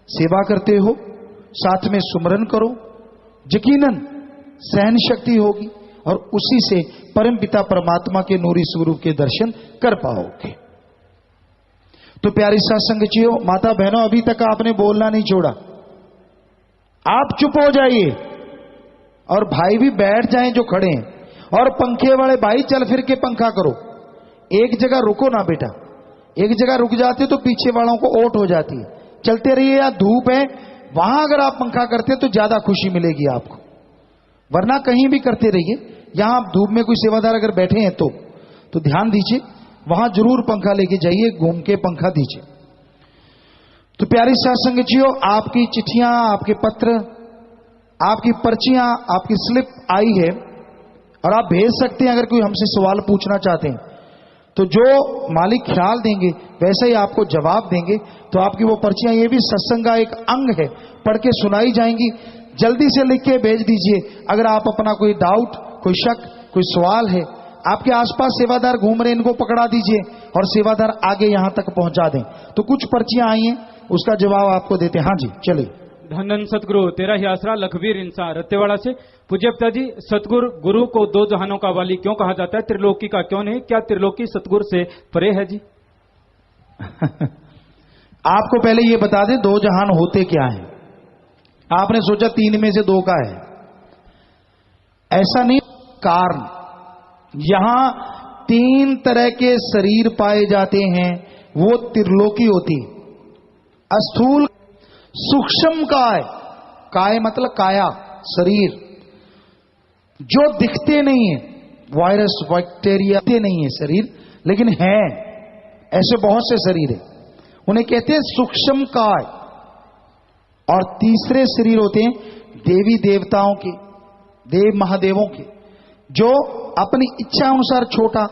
सेवा करते हो साथ में सुमरन करो, यकीनन सहन शक्ति होगी और उसी से परम पिता परमात्मा के नूरी स्वरूप के दर्शन कर पाओगे। तो प्यारी सत्संगचियों, माता बहनों, अभी तक आपने बोलना नहीं छोड़ा। आप चुप हो जाइए और भाई भी बैठ जाएं जो खड़े हैं, और पंखे वाले भाई चल फिर के पंखा करो। एक जगह रुको ना बेटा, एक जगह रुक जाते तो पीछे वालों को ओट हो जाती है। चलते रहिए, या धूप है वहां अगर आप पंखा करते तो ज्यादा खुशी मिलेगी आपको, वरना कहीं भी करते रहिए। यहां आप धूप में कोई सेवादार अगर बैठे हैं तो ध्यान दीजिए, वहां जरूर पंखा लेके जाइए, घूम के पंखा दीजिए। तो प्यारी सत्संगचियों, आपकी चिट्ठियां, आपके पत्र, आपकी पर्चियां, आपकी स्लिप आई है और आप भेज सकते हैं। अगर कोई हमसे सवाल पूछना चाहते हैं तो जो मालिक ख्याल देंगे वैसे ही आपको जवाब देंगे। तो आपकी वो पर्चियां, ये भी सत्संग का एक अंग है, पढ़ के सुनाई जाएंगी। जल्दी से लिख के भेज दीजिए। अगर आप अपना कोई डाउट, कोई शक, कोई सवाल है, आपके आसपास सेवादार घूम रहे, इनको पकड़ा दीजिए और सेवादार आगे यहां तक पहुंचा दें। तो कुछ पर्चियां आई हैं, उसका जवाब आपको देते हैं। हाँ जी, चलिए। धन सतगुरु तेरा ही आसरा, लखवीर इंसान रत्तेवाड़ा से। पूज्य पिता जी, सतगुरु गुरु को 2 जहानों का वाली क्यों कहा जाता है, त्रिलोकी का क्यों नहीं? क्या त्रिलोकी सतगुरु से परे है जी? आपको पहले ये बता दें 2 जहान होते क्या हैं। आपने सोचा 3 में से 2 का है, ऐसा नहीं। कारण यहां 3 तरह के शरीर पाए जाते हैं, वो त्रिलोकी होती। स्थूल, सूक्ष्म काय, काय मतलब काया, शरीर जो दिखते नहीं है, वायरस बैक्टीरिया दिखते नहीं है शरीर, लेकिन है ऐसे बहुत से शरीर है, उन्हें कहते हैं सूक्ष्म काय। और तीसरे शरीर होते हैं देवी देवताओं के, देव महादेवों के, जो अपनी इच्छा अनुसार छोटा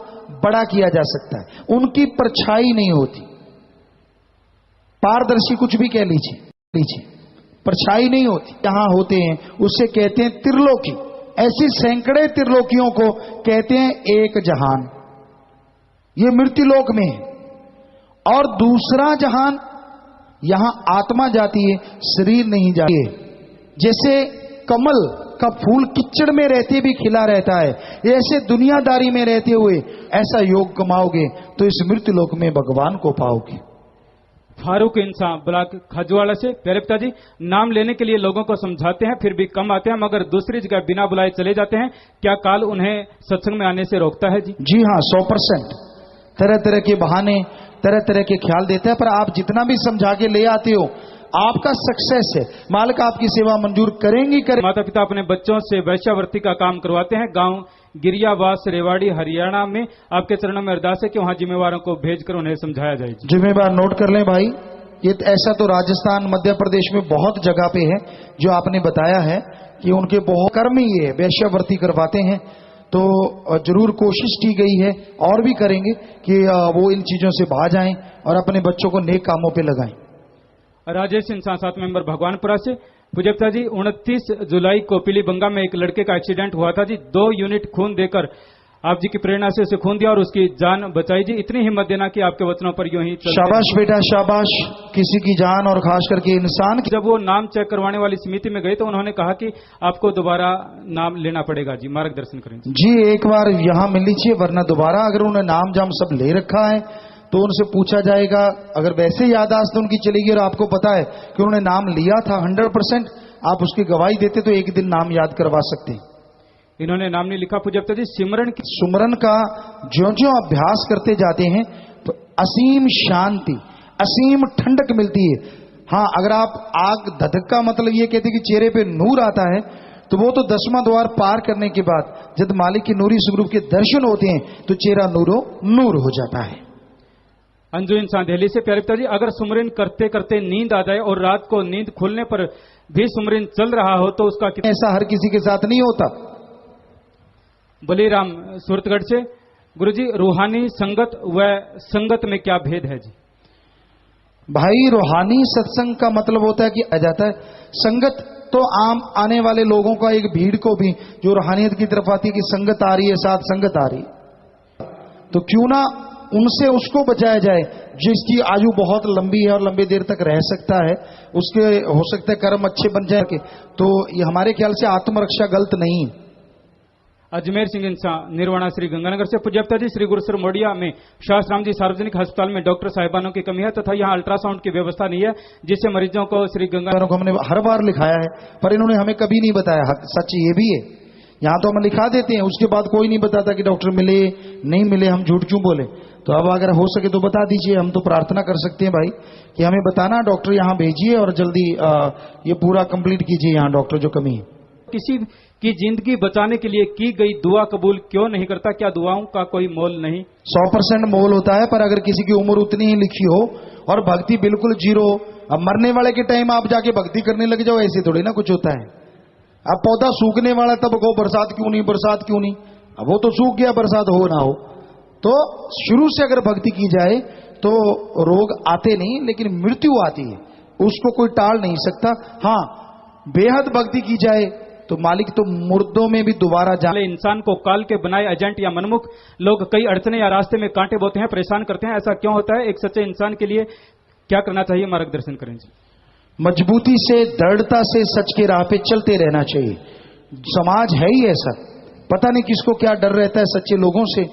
बड़ा किया जा सकता है, उनकी परछाई नहीं होती। पारदर्शी कुछ भी कह लीजिए, परछाई नहीं होती, यहां होते हैं, उससे कहते हैं त्रिलोकी। ऐसी सैकड़े त्रिलोकियों को कहते हैं एक जहान। ये मृत्युलोक में है। और दूसरा जहान, यहां आत्मा जाती है, शरीर नहीं जाती है। जैसे कमल का फूल कीचड़ में रहते भी खिला रहता है, ऐसे दुनियादारी में रहते हुए ऐसा योग कमाओगे तो इस मृत्युलोक में भगवान को पाओगे। फारूक इंसान ब्लॉक खजवाड़ा से। प्यारे पिता जी, नाम लेने के लिए लोगों को समझाते हैं, फिर भी कम आते हैं, मगर दूसरी जगह बिना बुलाए चले जाते हैं। क्या काल उन्हें सत्संग में आने से रोकता है जी? जी हाँ, 100%। तरह तरह के बहाने, तरह तरह के ख्याल देता है, पर आप जितना भी समझा के ले आते हो आपका सक्सेस है। मालिक आपकी सेवा मंजूर करेंगी। माता पिता अपने बच्चों से वैश्यावृत्ति का काम करवाते हैं। गांव गिरियावास रेवाड़ी हरियाणा में आपके चरणों में अरदास है कि वहां जिम्मेवारों को भेजकर उन्हें समझाया जाए। जिम्मेवार नोट कर लें भाई। ये ऐसा तो राजस्थान, मध्य प्रदेश में बहुत जगह पे है जो आपने बताया है कि उनके बहुत कर्म ही है, वैश्यावृत्ति करवाते हैं। तो जरूर कोशिश की गई है और भी करेंगे कि वो इन चीजों से बाज आएं और अपने बच्चों को नेक कामों पे लगाएं। राजेश इंसान 7 मेंबर भगवानपुरा से। पूज्य पिता जी, 29 जुलाई को पीलीबंगा में एक लड़के का एक्सीडेंट हुआ था जी। 2 यूनिट खून देकर आप जी की प्रेरणा से उसे खून दिया और उसकी जान बचाई जी। इतनी हिम्मत देना कि आपके वचनों पर यूं ही शाबाश बेटा शाबाश। किसी की जान और खास करके इंसान की। जब वो नाम चेक करवाने वाली समिति में गए तो उन्होंने कहा कि आपको दोबारा नाम लेना पड़ेगा जी, मार्गदर्शन करें जी। एक बार यहाँ मिल लीजिए, वरना दोबारा अगर उन्होंने नाम जाम सब ले रखा है तो उनसे पूछा जाएगा। अगर वैसे याददाश्त उनकी चलेगी और आपको पता है कि उन्होंने नाम लिया था 100%, आप उसकी गवाही देते तो एक दिन नाम याद करवा सकते हैं। इन्होंने नाम नहीं लिखा पूज्य पिता जी। सुमरन का ज्यों ज्यों अभ्यास करते जाते हैं तो असीम शांति, असीम ठंडक मिलती है। हाँ, अगर आप आग धधका मतलब ये कहते कि चेहरे पे नूर आता है तो वो तो 10वां द्वार पार करने के बाद जब मालिक के नूरी स्वरूप के दर्शन होते हैं तो चेहरा नूरो नूर हो जाता है। अंजू इंसान दिल्ली से। प्यारे पिता जी, अगर सुमरन करते करते नींद आ जाए और रात को नींद खुलने पर भी सुमरन चल रहा हो तो उसका ऐसा हर किसी के साथ नहीं होता। बलीराम सूरतगढ़ से। गुरुजी, रूहानी संगत व संगत में क्या भेद है जी? भाई, रूहानी सत्संग का मतलब होता है कि आ जाता है। संगत तो आम आने वाले लोगों का एक भीड़ को भी जो रूहानियत की तरफ आती है कि संगत आ रही है, साथ संगत आ रही है, तो क्यों ना उनसे उसको बचाया जाए जिसकी आयु बहुत लंबी है और लंबी देर तक रह सकता है, उसके हो सकता है कर्म अच्छे बन जाए के। तो ये हमारे ख्याल से आत्मरक्षा गलत नहीं है। अजमेर सिंह इंसान निर्वाणा श्री गंगानगर से। पूज्य पिता जी, श्री गुरुसर मोडिया में शास्त्राम जी सार्वजनिक अस्पताल में डॉक्टर साहिबानों की कमी है तथा यहाँ अल्ट्रासाउंड की व्यवस्था नहीं है, जिससे मरीजों को श्री गंगानगर को हमने हर बार लिखाया है पर इन्होंने हमें कभी नहीं बताया। सच ये भी है, यहाँ तो हम लिखा देते हैं, उसके बाद कोई नहीं बताता कि डॉक्टर मिले नहीं मिले, हम झूठ क्यों बोले। तो अब अगर हो सके तो बता दीजिए, हम तो प्रार्थना कर सकते हैं भाई कि हमें बताना, डॉक्टर यहाँ भेजिए और जल्दी ये पूरा कंप्लीट कीजिए यहाँ डॉक्टर जो कमी है। किसी की जिंदगी बचाने के लिए की गई दुआ कबूल क्यों नहीं करता? क्या दुआओं का कोई मोल नहीं? 100% मोल होता है, पर अगर किसी की उम्र उतनी ही लिखी हो और भक्ति बिल्कुल जीरो, अब मरने वाले के टाइम आप जाके भक्ति करने लग जाओ, ऐसे थोड़ी ना कुछ होता है। अब पौधा सूखने वाला तब कहो बरसात क्यों नहीं, बरसात क्यों नहीं। अब वो तो सूख गया, बरसात हो ना हो। तो शुरू से अगर भक्ति की जाए तो रोग आते नहीं, लेकिन मृत्यु आती है, उसको कोई टाल नहीं सकता। हाँ, बेहद भक्ति की जाए तो मालिक तो मुर्दों में भी दोबारा जाने। इंसान को काल के बनाए एजेंट या मनमुख लोग कई अड़चने या रास्ते में कांटे बोते हैं, परेशान करते हैं, ऐसा क्यों होता है? एक सच्चे इंसान के लिए क्या करना चाहिए? मार्गदर्शन करें जी। मजबूती से, दृढ़ता से सच के राह पे चलते रहना चाहिए। समाज है ही ऐसा, पता नहीं किसको क्या डर रहता है सच्चे लोगों से,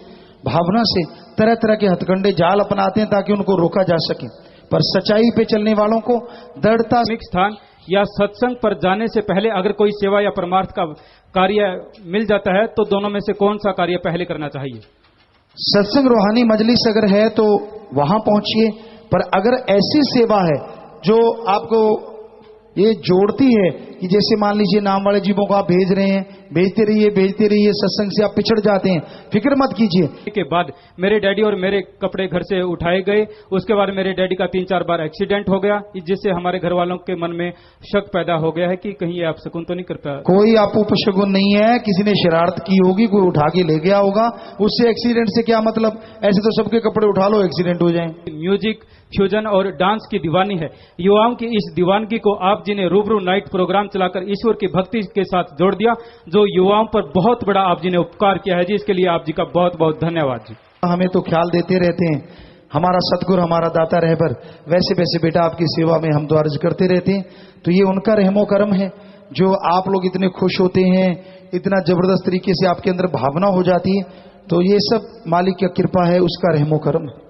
भावना से तरह तरह के हथकंडे जाल अपनाते हैं ताकि उनको रोका जा सके, पर सच्चाई पे चलने वालों को दृढ़ता। स्थान या सत्संग पर जाने से पहले अगर कोई सेवा या परमार्थ का कार्य मिल जाता है तो दोनों में से कौन सा कार्य पहले करना चाहिए? सत्संग रूहानी मजलिस अगर है तो वहां पहुंचिए, पर अगर ऐसी सेवा है जो आपको ये जोड़ती है कि जैसे मान लीजिए नाम वाले जीवों को आप भेज रहे हैं, भेजते रहिए, सत्संग से आप पिछड़ जाते हैं, फिक्र मत कीजिए। के बाद मेरे डैडी और मेरे कपड़े घर से उठाए गए, उसके बाद मेरे डैडी का 3-4 बार एक्सीडेंट हो गया, जिससे हमारे घर वालों के मन में शक पैदा हो गया है कि कहीं ये आप शकुन तो नहीं करता। कोई आप उपशकुन नहीं है, किसी ने शरारत की होगी, कोई उठा के ले गया होगा, उससे एक्सीडेंट से क्या मतलब? ऐसे तो सबके कपड़े उठा लो, एक्सीडेंट हो जाए। म्यूजिक, फ्यूजन और डांस की दीवानी है। युवाओं की इस दीवानगी को आप जी ने रूबरू नाइट प्रोग्राम चलाकर ईश्वर की भक्ति के साथ जोड़ दिया, जो युवाओं पर बहुत बड़ा आप जी ने उपकार किया है जी। इसके लिए आप जी का बहुत बहुत धन्यवाद जी। हमें तो ख्याल देते रहते हैं, हमारा सतगुरु हमारा दाता रहबर, वैसे वैसे बेटा आपकी सेवा में हम तो अर्ज करते रहते हैं। तो ये उनका रहमो करम है जो आप लोग इतने खुश होते हैं, इतना जबरदस्त तरीके से आपके अंदर भावना हो जाती है, तो ये सब मालिक की कृपा है, उसका रहमो करम है।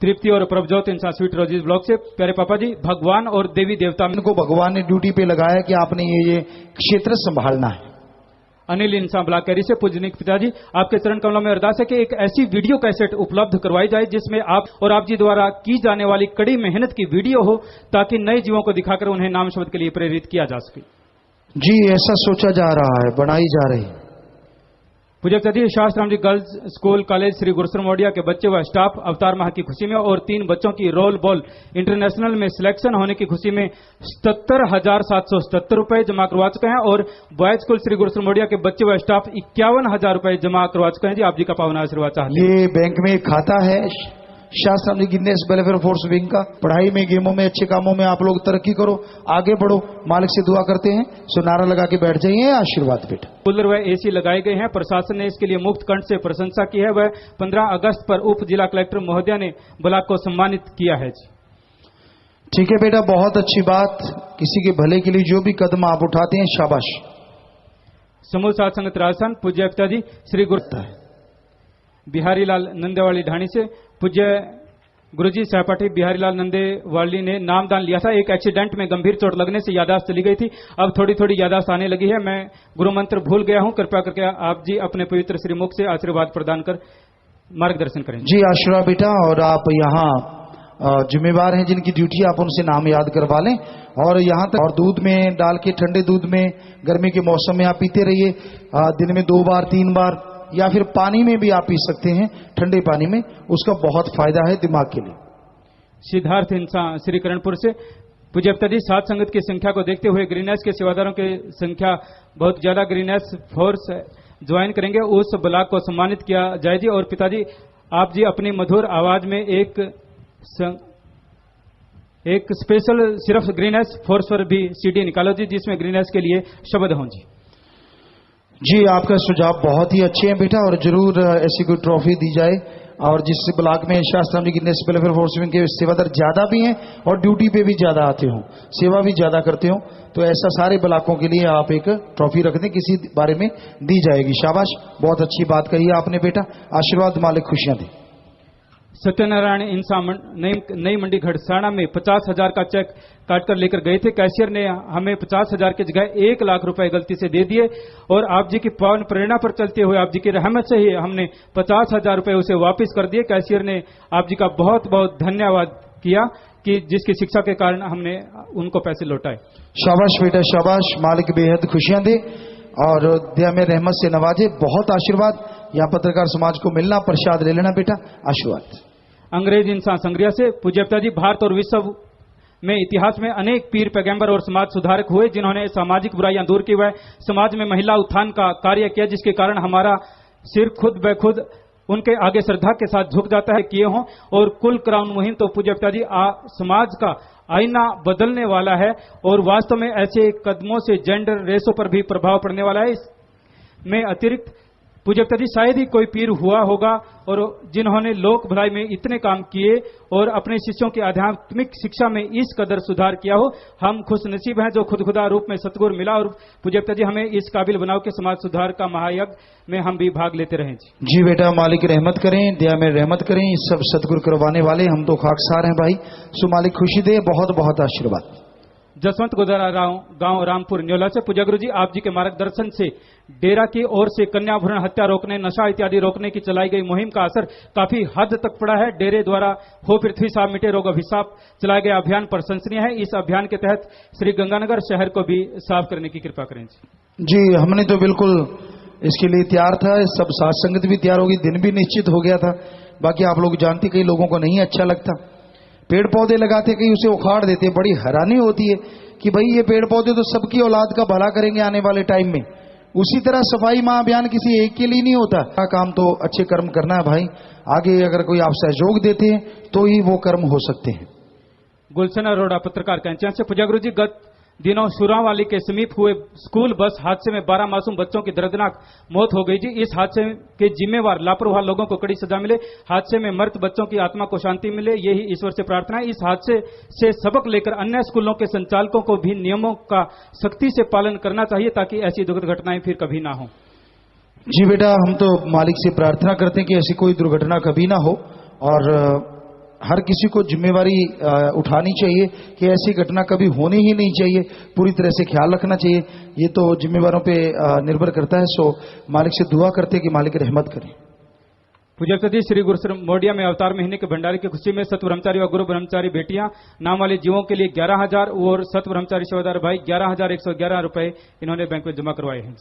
तृप्ति और प्रभजोत इंसान स्वीट रोजीज ब्लॉक से। प्यारे पापा जी, भगवान और देवी देवता इनको भगवान ने ड्यूटी पे लगाया कि आपने ये क्षेत्र संभालना है। अनिल इंसान ब्लाकेरी से। पूजनीय पिताजी, आपके चरण कमलों में अरदास है कि एक ऐसी वीडियो कैसेट उपलब्ध करवाई जाए जिसमें आप और आप जी द्वारा की जाने वाली कड़ी मेहनत की वीडियो हो, ताकि नए जीवों को दिखाकर उन्हें नाम शब्द के लिए प्रेरित किया जा सके। जी, ऐसा सोचा जा रहा है, बनाई जा रही। पूज्य पिताजी, शास्त्राम जी girls school college Shri Gurusar Modiya के बच्चे व स्टाफ अवतार माह की खुशी में और 3 बच्चों की रोल बॉल इंटरनेशनल में सिलेक्शन होने की खुशी में 77,777 रुपए जमा करवा चुके हैं, और बॉयज स्कूल श्री गुरुसर मोडिया के बच्चे व स्टाफ 51,000 रुपए जमा करवा चुके हैं जी। आप जी का पावन आशीर्वाद चाहते हैं। ये बैंक में खाता है शास्त्र Ram ji गिन्नेस welfare force wing का। पढ़ाई में, गेमों में, अच्छे कामों में आप लोग तरक्की करो, आगे बढ़ो, मालिक से दुआ करते हैं। सो नारा लगा के बैठ जाइए, आशीर्वाद बेटा। कूलर व एसी लगाए गए हैं। प्रशासन ने इसके लिए मुक्त कंठ से प्रशंसा की है। वह 15 अगस्त पर उप जिला कलेक्टर महोदया ने ब्लॉक को सम्मानित किया है जी। ठीक है बेटा, बहुत अच्छी बात। किसी के भले के लिए जो भी कदम आप उठाते हैं, शाबाश। समूह साध संगत राजस्थान पूज्य पिताजी श्री गुरु बिहारी लाल नंदेवाली ढाणी से पूज्य गुरुजी सहपाठी बिहारी लाल नंदेवाली ने नामदान लिया था। एक एक्सीडेंट में गंभीर चोट लगने से यादाश्त चली गई थी। अब थोड़ी थोड़ी यादाश्त आने लगी है। मैं गुरु मंत्र भूल गया हूं। कृपया करके आप जी अपने पवित्र श्रीमुख से आशीर्वाद प्रदान कर मार्गदर्शन करें जी। आशीर्वाद बेटा। और आप यहाँ जिम्मेवार हैं जिनकी ड्यूटी, आप उनसे नाम याद करवा लें। और यहाँ तक और दूध में डाल के, ठंडे दूध में, गर्मी के मौसम में आप पीते रहिए। दिन में 2 बार 3 बार, या फिर पानी में भी आप पी सकते हैं, ठंडे पानी में। उसका बहुत फायदा है दिमाग के लिए। सिद्धार्थ इंसान श्री करणपुर से पूज्य पिताजी साध संगत की संख्या को देखते हुए ग्रीनहाउस के सेवादारों की संख्या बहुत ज्यादा ग्रीनहाउस फोर्स ज्वाइन करेंगे, उस ब्लॉक को सम्मानित किया जाए जी। और पिताजी आप जी अपनी मधुर आवाज में एक स्पेशल सिर्फ ग्रीनहाउस फोर्स पर भी सीडी निकालो जी, जिसमें ग्रीनहाउस के लिए शब्द हों जी। जी, आपका सुझाव बहुत ही अच्छे हैं बेटा, और जरूर ऐसी कोई ट्रॉफी दी जाए। और जिस ब्लॉक में शास्त्र Ram ji गिन्नेस welfare force wing के सेवादार ज्यादा भी हैं और ड्यूटी पे भी ज्यादा आते हो, सेवा भी ज्यादा करते हो, तो ऐसा सारे ब्लॉकों के लिए आप एक ट्रॉफी रख दें, किसी बारे में दी जाएगी। शाबाश, बहुत अच्छी बात कही आपने बेटा। आशीर्वाद, मालिक खुशियां दे। सत्यनारायण इंसान नई मंडी घड़साना में 50,000 का चेक काटकर लेकर गए थे। कैशियर ने हमें 50,000 की जगह 1 लाख रुपए गलती से दे दिए, और आप जी की पावन प्रेरणा पर चलते हुए, आप जी की रहमत से ही हमने 50,000 रुपए उसे वापस कर दिए। कैशियर ने आप जी का बहुत बहुत धन्यवाद किया कि जिसकी शिक्षा के कारण हमने उनको पैसे लौटाए। शाबाश बेटा, शाबाश। मालिक बेहद खुशियां दे और दया में रहमत से नवाजे। बहुत आशीर्वाद। यहाँ पत्रकार समाज को मिलना, प्रसाद ले लेना बेटा। आशीर्वाद। अंग्रेज इंसान संग्रिया से पूज्य पिताजी भारत और विश्व में इतिहास में अनेक पीर पैगंबर और समाज सुधारक हुए, जिन्होंने सामाजिक बुराइयां दूर की, वह समाज में महिला उत्थान का कार्य किया, जिसके कारण हमारा सिर खुद ब खुद उनके आगे श्रद्धा के साथ झुक जाता है किए हों। और कुल क्राउन मुहिम तो पूज्य पिताजी समाज का आईना बदलने वाला है, और वास्तव में ऐसे कदमों से जेंडर रेसों पर भी प्रभाव पड़ने वाला है। इसमें अतिरिक्त पूज्य पिताजी शायद ही कोई पीर हुआ होगा और जिन्होंने लोक भलाई में इतने काम किए और अपने शिष्यों की आध्यात्मिक शिक्षा में इस कदर सुधार किया हो। हम खुश नसीब हैं जो खुद खुदा रूप में सतगुरु मिला, और पूज्य पिताजी हमें इस काबिल बनाओ कि समाज सुधार का महायज्ञ में हम भी भाग लेते रहें जी बेटा, मालिक रहमत करें, दया में रहमत करें। सब सतगुरु करवाने वाले, हम तो खाकसार हैं भाई। सो मालिक खुशी दे। बहुत बहुत आशीर्वाद। जसवंत गोदारा गांव रामपुर न्योला से पूज्य गुरु जी आप जी के मार्गदर्शन से डेरा की ओर से कन्या भ्रूण हत्या रोकने, नशा इत्यादि रोकने की चलाई गई मुहिम का असर काफी हद तक पड़ा है। डेरे द्वारा हो पृथ्वी साफ मिटे रोग अभिशाप चलाया गया अभियान प्रशंसनीय है। इस अभियान के तहत श्री गंगानगर शहर को भी साफ करने की कृपा करें जी। हमने तो बिल्कुल इसके लिए तैयार था, सब साथ संगत भी तैयार होगी, दिन भी निश्चित हो गया था। बाकी आप लोग जानते, कई लोगों को नहीं अच्छा लगता, पेड़ पौधे लगाते, कहीं उसे उखाड़ देते। बड़ी हैरानी होती है कि भाई ये पेड़ पौधे तो सबकी औलाद का भला करेंगे आने वाले टाइम में। उसी तरह सफाई माह अभियान किसी एक के लिए नहीं होता। काम तो अच्छे कर्म करना है भाई। आगे अगर कोई आप सहयोग देते हैं तो ही वो कर्म हो सकते हैं। गुलशन अरोड़ा पत्रकार कैंचिया से पूज्य गुरु जी गत दिनों सुरावाली के समीप हुए स्कूल बस हादसे में 12 मासूम बच्चों की दर्दनाक मौत हो गई जी। इस हादसे के जिम्मेवार लापरवाह लोगों को कड़ी सजा मिले, हादसे में मृत बच्चों की आत्मा को शांति मिले, यही ईश्वर से प्रार्थना है। इस हादसे से सबक लेकर अन्य स्कूलों के संचालकों को भी नियमों का सख्ती से पालन करना चाहिए, ताकि ऐसी दुखद घटनाएं फिर कभी ना हो। जी बेटा, हम तो मालिक से प्रार्थना करते हैं कि ऐसी कोई दुर्घटना कभी ना हो, और हर किसी को जिम्मेवारी उठानी चाहिए कि ऐसी घटना कभी होनी ही नहीं चाहिए। पूरी तरह से ख्याल रखना चाहिए। ये तो जिम्मेवारों पे निर्भर करता है। सो मालिक से दुआ करते हैं कि मालिक रहमत करें। पूज्य पिताजी श्री गुरु मोडिया में अवतार महीने के भंडारे की खुशी में सत ब्रह्मचारी व गुरु ब्रह्मचारी बेटियां नाम वाले जीवों के लिए 11,000 और सत ब्रह्मचारी सेवादार भाई 11,111 रुपए इन्होंने बैंक में जमा करवाए हैं।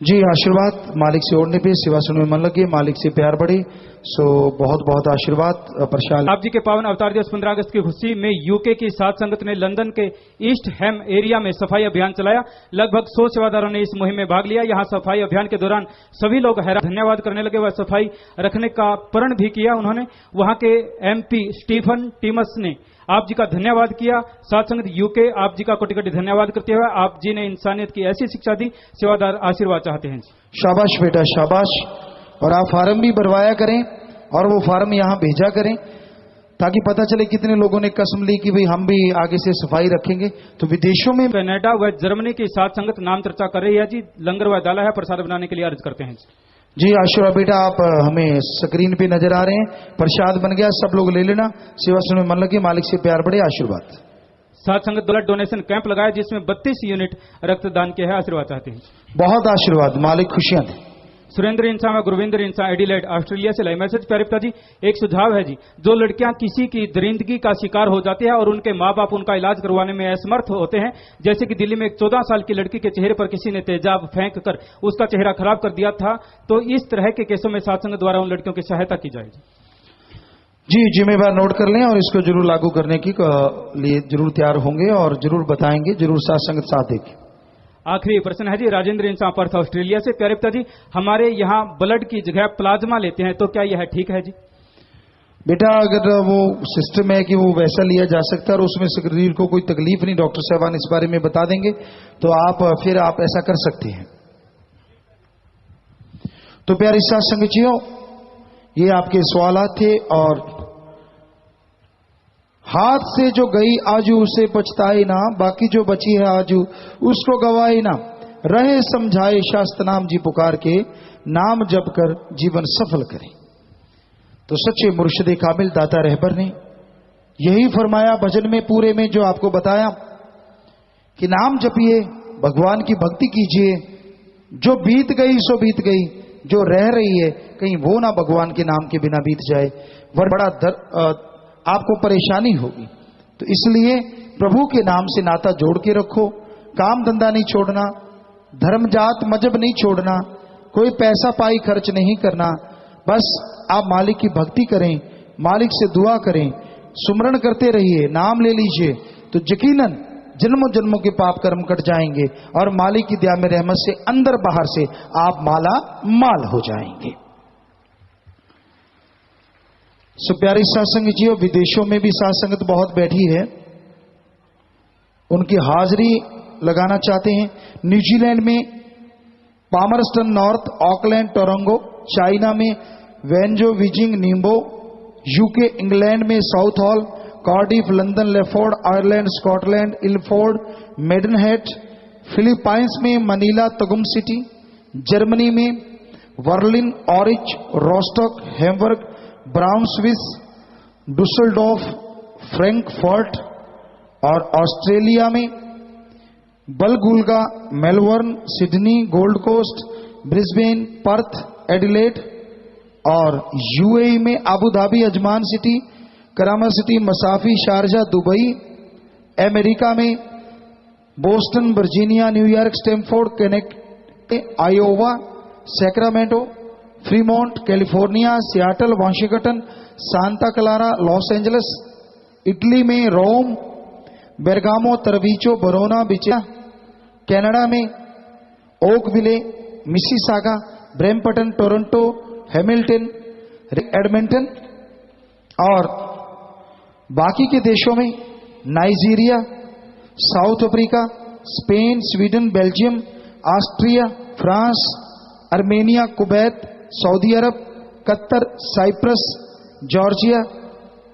जी आशीर्वाद मालिक से ओढ़ने पे सेवा सुनने में मन लगे, मालिक से प्यार बढ़े। सो बहुत बहुत आशीर्वाद प्रशाल। आप जी के पावन अवतार दिवस 15 अगस्त की खुशी में यूके की सात संगत ने लंदन के ईस्ट हैम एरिया में सफाई अभियान चलाया। लगभग 100 सेवादारों ने इस मुहिम में भाग लिया। यहां सफाई अभियान के दौरान सभी लोग हैरान धन्यवाद करने लगे व सफाई रखने का प्रण भी किया। उन्होंने वहां के MP स्टीफन टीमस ने आप जी का धन्यवाद किया। सात संगत यूके आप जी का कोटि कोटि धन्यवाद करते हुए आप जी ने इंसानियत की ऐसी शिक्षा दी, सेवादार आशीर्वाद चाहते हैं। शाबाश बेटा शाबाश। और आप फार्म भी भरवाया करें और वो फार्म यहाँ भेजा करें ताकि पता चले कितने लोगों ने कसम ली कि भाई हम भी आगे से सफाई रखेंगे। तो विदेशों में कनाडा व जर्मनी की सात संगत नाम चर्चा कर रही है जी। लंगर व डाला है, प्रसाद बनाने के लिए अर्ज करते हैं जी। आशीर्वाद बेटा आप हमें स्क्रीन पे नजर आ रहे हैं, प्रसाद बन गया, सब लोग ले लेना। सेवा सुनने में मन लगे, मालिक से प्यार बढ़े। आशीर्वाद। सात संगत ब्लड डोनेशन कैंप लगाया जिसमें 32 यूनिट रक्तदान किया है। आशीर्वाद चाहते हैं। बहुत आशीर्वाद, मालिक खुशियां दें। सुरेंद्र इंसा व गुरविंदर इंसा एडिलेड ऑस्ट्रेलिया से लाइव मैसेज। प्यारे पिता जी, एक सुझाव है जी। जो लड़कियां किसी की दरिंदगी का शिकार हो जाती है और उनके माँ बाप उनका इलाज करवाने में असमर्थ होते हैं, जैसे कि दिल्ली में एक 14 साल की लड़की के चेहरे पर किसी ने तेजाब फेंक कर उसका चेहरा खराब कर दिया था, तो इस तरह के केसों में सात्संग द्वारा उन लड़कियों की सहायता की जाएगी। जी जिम्मेवार नोट कर लें और इसको जरूर लागू करने के लिए जरूर तैयार होंगे और जरूर बताएंगे, जरूर सात्संग साथ देखें। आखिरी प्रश्न है जी राजेंद्र इंसा पर्थ ऑस्ट्रेलिया से। प्यारे पिता जी, हमारे यहाँ ब्लड की जगह प्लाज्मा लेते हैं, तो क्या यह ठीक है जी? बेटा अगर वो सिस्टम है कि वो वैसा लिया जा सकता है और उसमें शरीर को कोई तकलीफ नहीं, डॉक्टर साहबान इस बारे में बता देंगे, तो फिर आप ऐसा कर सकते हैं। तो प्यारे सत्संगियों, ये आपके सवालात थे। और हाथ से जो गई आजू उसे पछताए ना, बाकी जो बची है आजू उसको गवाए ना। रहे समझाए शास्त्र नाम जी पुकार के, नाम जप कर जीवन सफल करें। तो सच्चे मुर्शिद कामिल दाता रहबर ने यही फरमाया भजन में पूरे में, जो आपको बताया कि नाम जपिए, भगवान की भक्ति कीजिए। जो बीत गई सो बीत गई, जो रह रही है कहीं वो ना भगवान के नाम के बिना बीत जाए, वरना बड़ा आपको परेशानी होगी। तो इसलिए प्रभु के नाम से नाता जोड़ के रखो। काम धंधा नहीं छोड़ना, धर्म जात मजहब नहीं छोड़ना, कोई पैसा पाई खर्च नहीं करना। बस आप मालिक की भक्ति करें, मालिक से दुआ करें, सुमरण करते रहिए, नाम ले लीजिए, तो यकीनन जन्मों जन्मों के पाप कर्म कट जाएंगे और मालिक की दया में रहमत से अंदर बाहर से आप माला माल हो जाएंगे। सो प्यारी सत्संग जी, विदेशों में भी सत्संगत बहुत बैठी है, उनकी हाजिरी लगाना चाहते हैं। न्यूजीलैंड में Palmerston North, Auckland Tauranga, China में Wenzhou Beijing Ningbo, UK England में साउथ हॉल, कार्डिफ, लंदन, लेफोर्ड, Ireland, Scotland, Ilford, Maidenhead, Philippines में मनीला, तगुम सिटी, जर्मनी में Berlin, Aurich, Rostock, Hamburg, Braunschweig, Dusseldorf, Frankfurt, और ऑस्ट्रेलिया में बलगुलगा, Melbourne, Sydney, Gold Coast, Brisbane, Perth, Adelaide, और यूएई में Abu Dhabi, Ajman City, Karama City, Masafi, Sharjah, Dubai, America में Boston, Virginia, New York, Stamford, Connecticut, Iowa, Sacramento, Fremont, California, Seattle, Washington, Santa Clara, Los Angeles, Italy में रोम, बेरगामो, तरवीचो, बरोना, बिचा, कनाडा में Oakville, Mississauga, Brampton, Toronto, Hamilton, Edmonton, और बाकी के देशों में Nigeria, South Africa, Spain, Sweden, Belgium, Austria, France, Armenia, Kuwait, Saudi Arabia, Qatar, Cyprus, Georgia,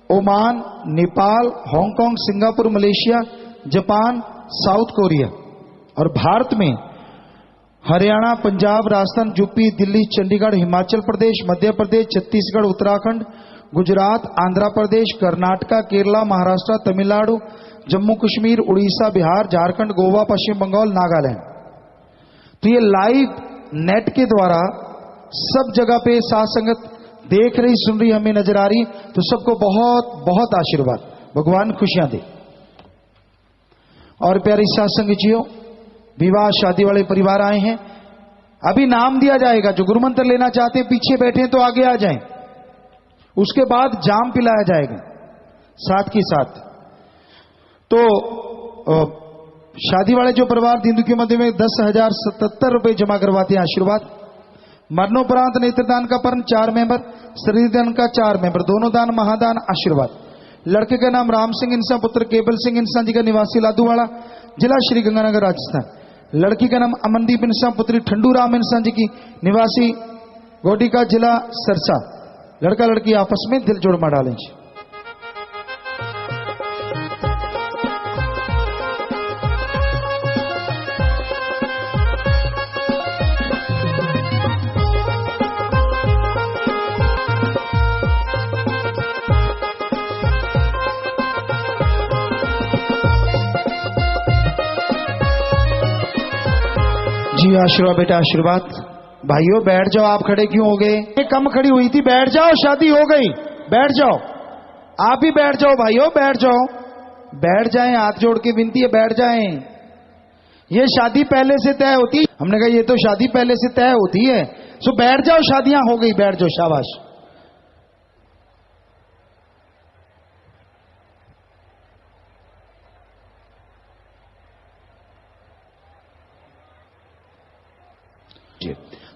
Oman, Nepal, Hong Kong, Singapore, Malaysia, Japan, South Korea. और भारत में हरियाणा, पंजाब, राजस्थान, यूपी, दिल्ली, चंडीगढ़, हिमाचल प्रदेश, मध्य प्रदेश, छत्तीसगढ़, उत्तराखंड, गुजरात, आंध्र प्रदेश, कर्नाटका, केरला, महाराष्ट्र, तमिलनाडु, जम्मू कश्मीर, उड़ीसा, बिहार, झारखंड, गोवा, पश्चिम बंगाल, नागालैंड। तो ये लाइव नेट के द्वारा सब जगह पे साथ संगत देख रही, सुन रही, हमें नजर आ रही, तो सबको बहुत बहुत आशीर्वाद, भगवान खुशियां दे। और प्यारी साथ संगत जियो, विवाह शादी वाले परिवार आए हैं, अभी नाम दिया जाएगा। जो गुरु मंत्र लेना चाहते हैं पीछे बैठे हैं तो आगे आ जाएं। उसके बाद जाम पिलाया जाएगा साथ के साथ। तो शादी वाले जो परिवार दिंदु के मध्य में 10,077 रुपए जमा करवाते हैं आशीर्वाद। मरणोपरांत नेत्रदान का पर्ण 4 मेंबर, शरीर दान का 4 मेंबर, दोनों दान महादान आशीर्वाद। लड़के का नाम राम सिंह इंसान, पुत्र केबल सिंह इंसान जी का, निवासी लादूवाड़ा, जिला श्री गंगानगर राजस्थान। लड़की का नाम अमनदीप इंसान, पुत्री ठंडू राम इंसान जी की, निवासी गोटिका, जिला सरसा। लड़का लड़की आपस में दिल जोड़ मार डालें। जी आशीर्वाद बेटा आशीर्वाद। भाइयों बैठ जाओ, आप खड़े क्यों हो गए? कम खड़ी हुई थी, बैठ जाओ, शादी हो गई, बैठ जाओ। आप भी बैठ जाओ भाइयों, बैठ जाओ, बैठ जाएं, हाथ जोड़ के विनती है बैठ जाएं। ये शादी पहले से तय होती, हमने कहा ये तो शादी पहले से तय होती है, सो बैठ जाओ, शादियां हो गई, बैठ जाओ, शाबाश।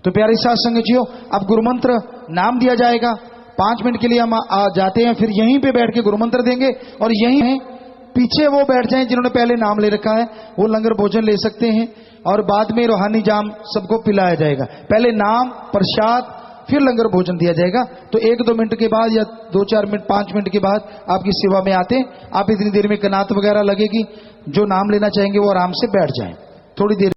तो प्यारे साथ संगतियों, अब गुरुमंत्र नाम दिया जाएगा। 5 मिनट के लिए हम जाते हैं, फिर यहीं पे बैठ के गुरुमंत्र देंगे। और यहीं है पीछे वो बैठ जाएं जिन्होंने पहले नाम ले रखा है, वो लंगर भोजन ले सकते हैं। और बाद में रूहानी जाम सबको पिलाया जाएगा। पहले नाम, प्रसाद, फिर लंगर भोजन दिया जाएगा। तो 1-2 मिनट के बाद या 2-4 मिनट 5 मिनट के बाद आपकी सेवा में आते हैं। आप इतनी देर में कनात वगैरह लगेगी, जो नाम लेना चाहेंगे वो आराम से बैठ जाएं, थोड़ी देर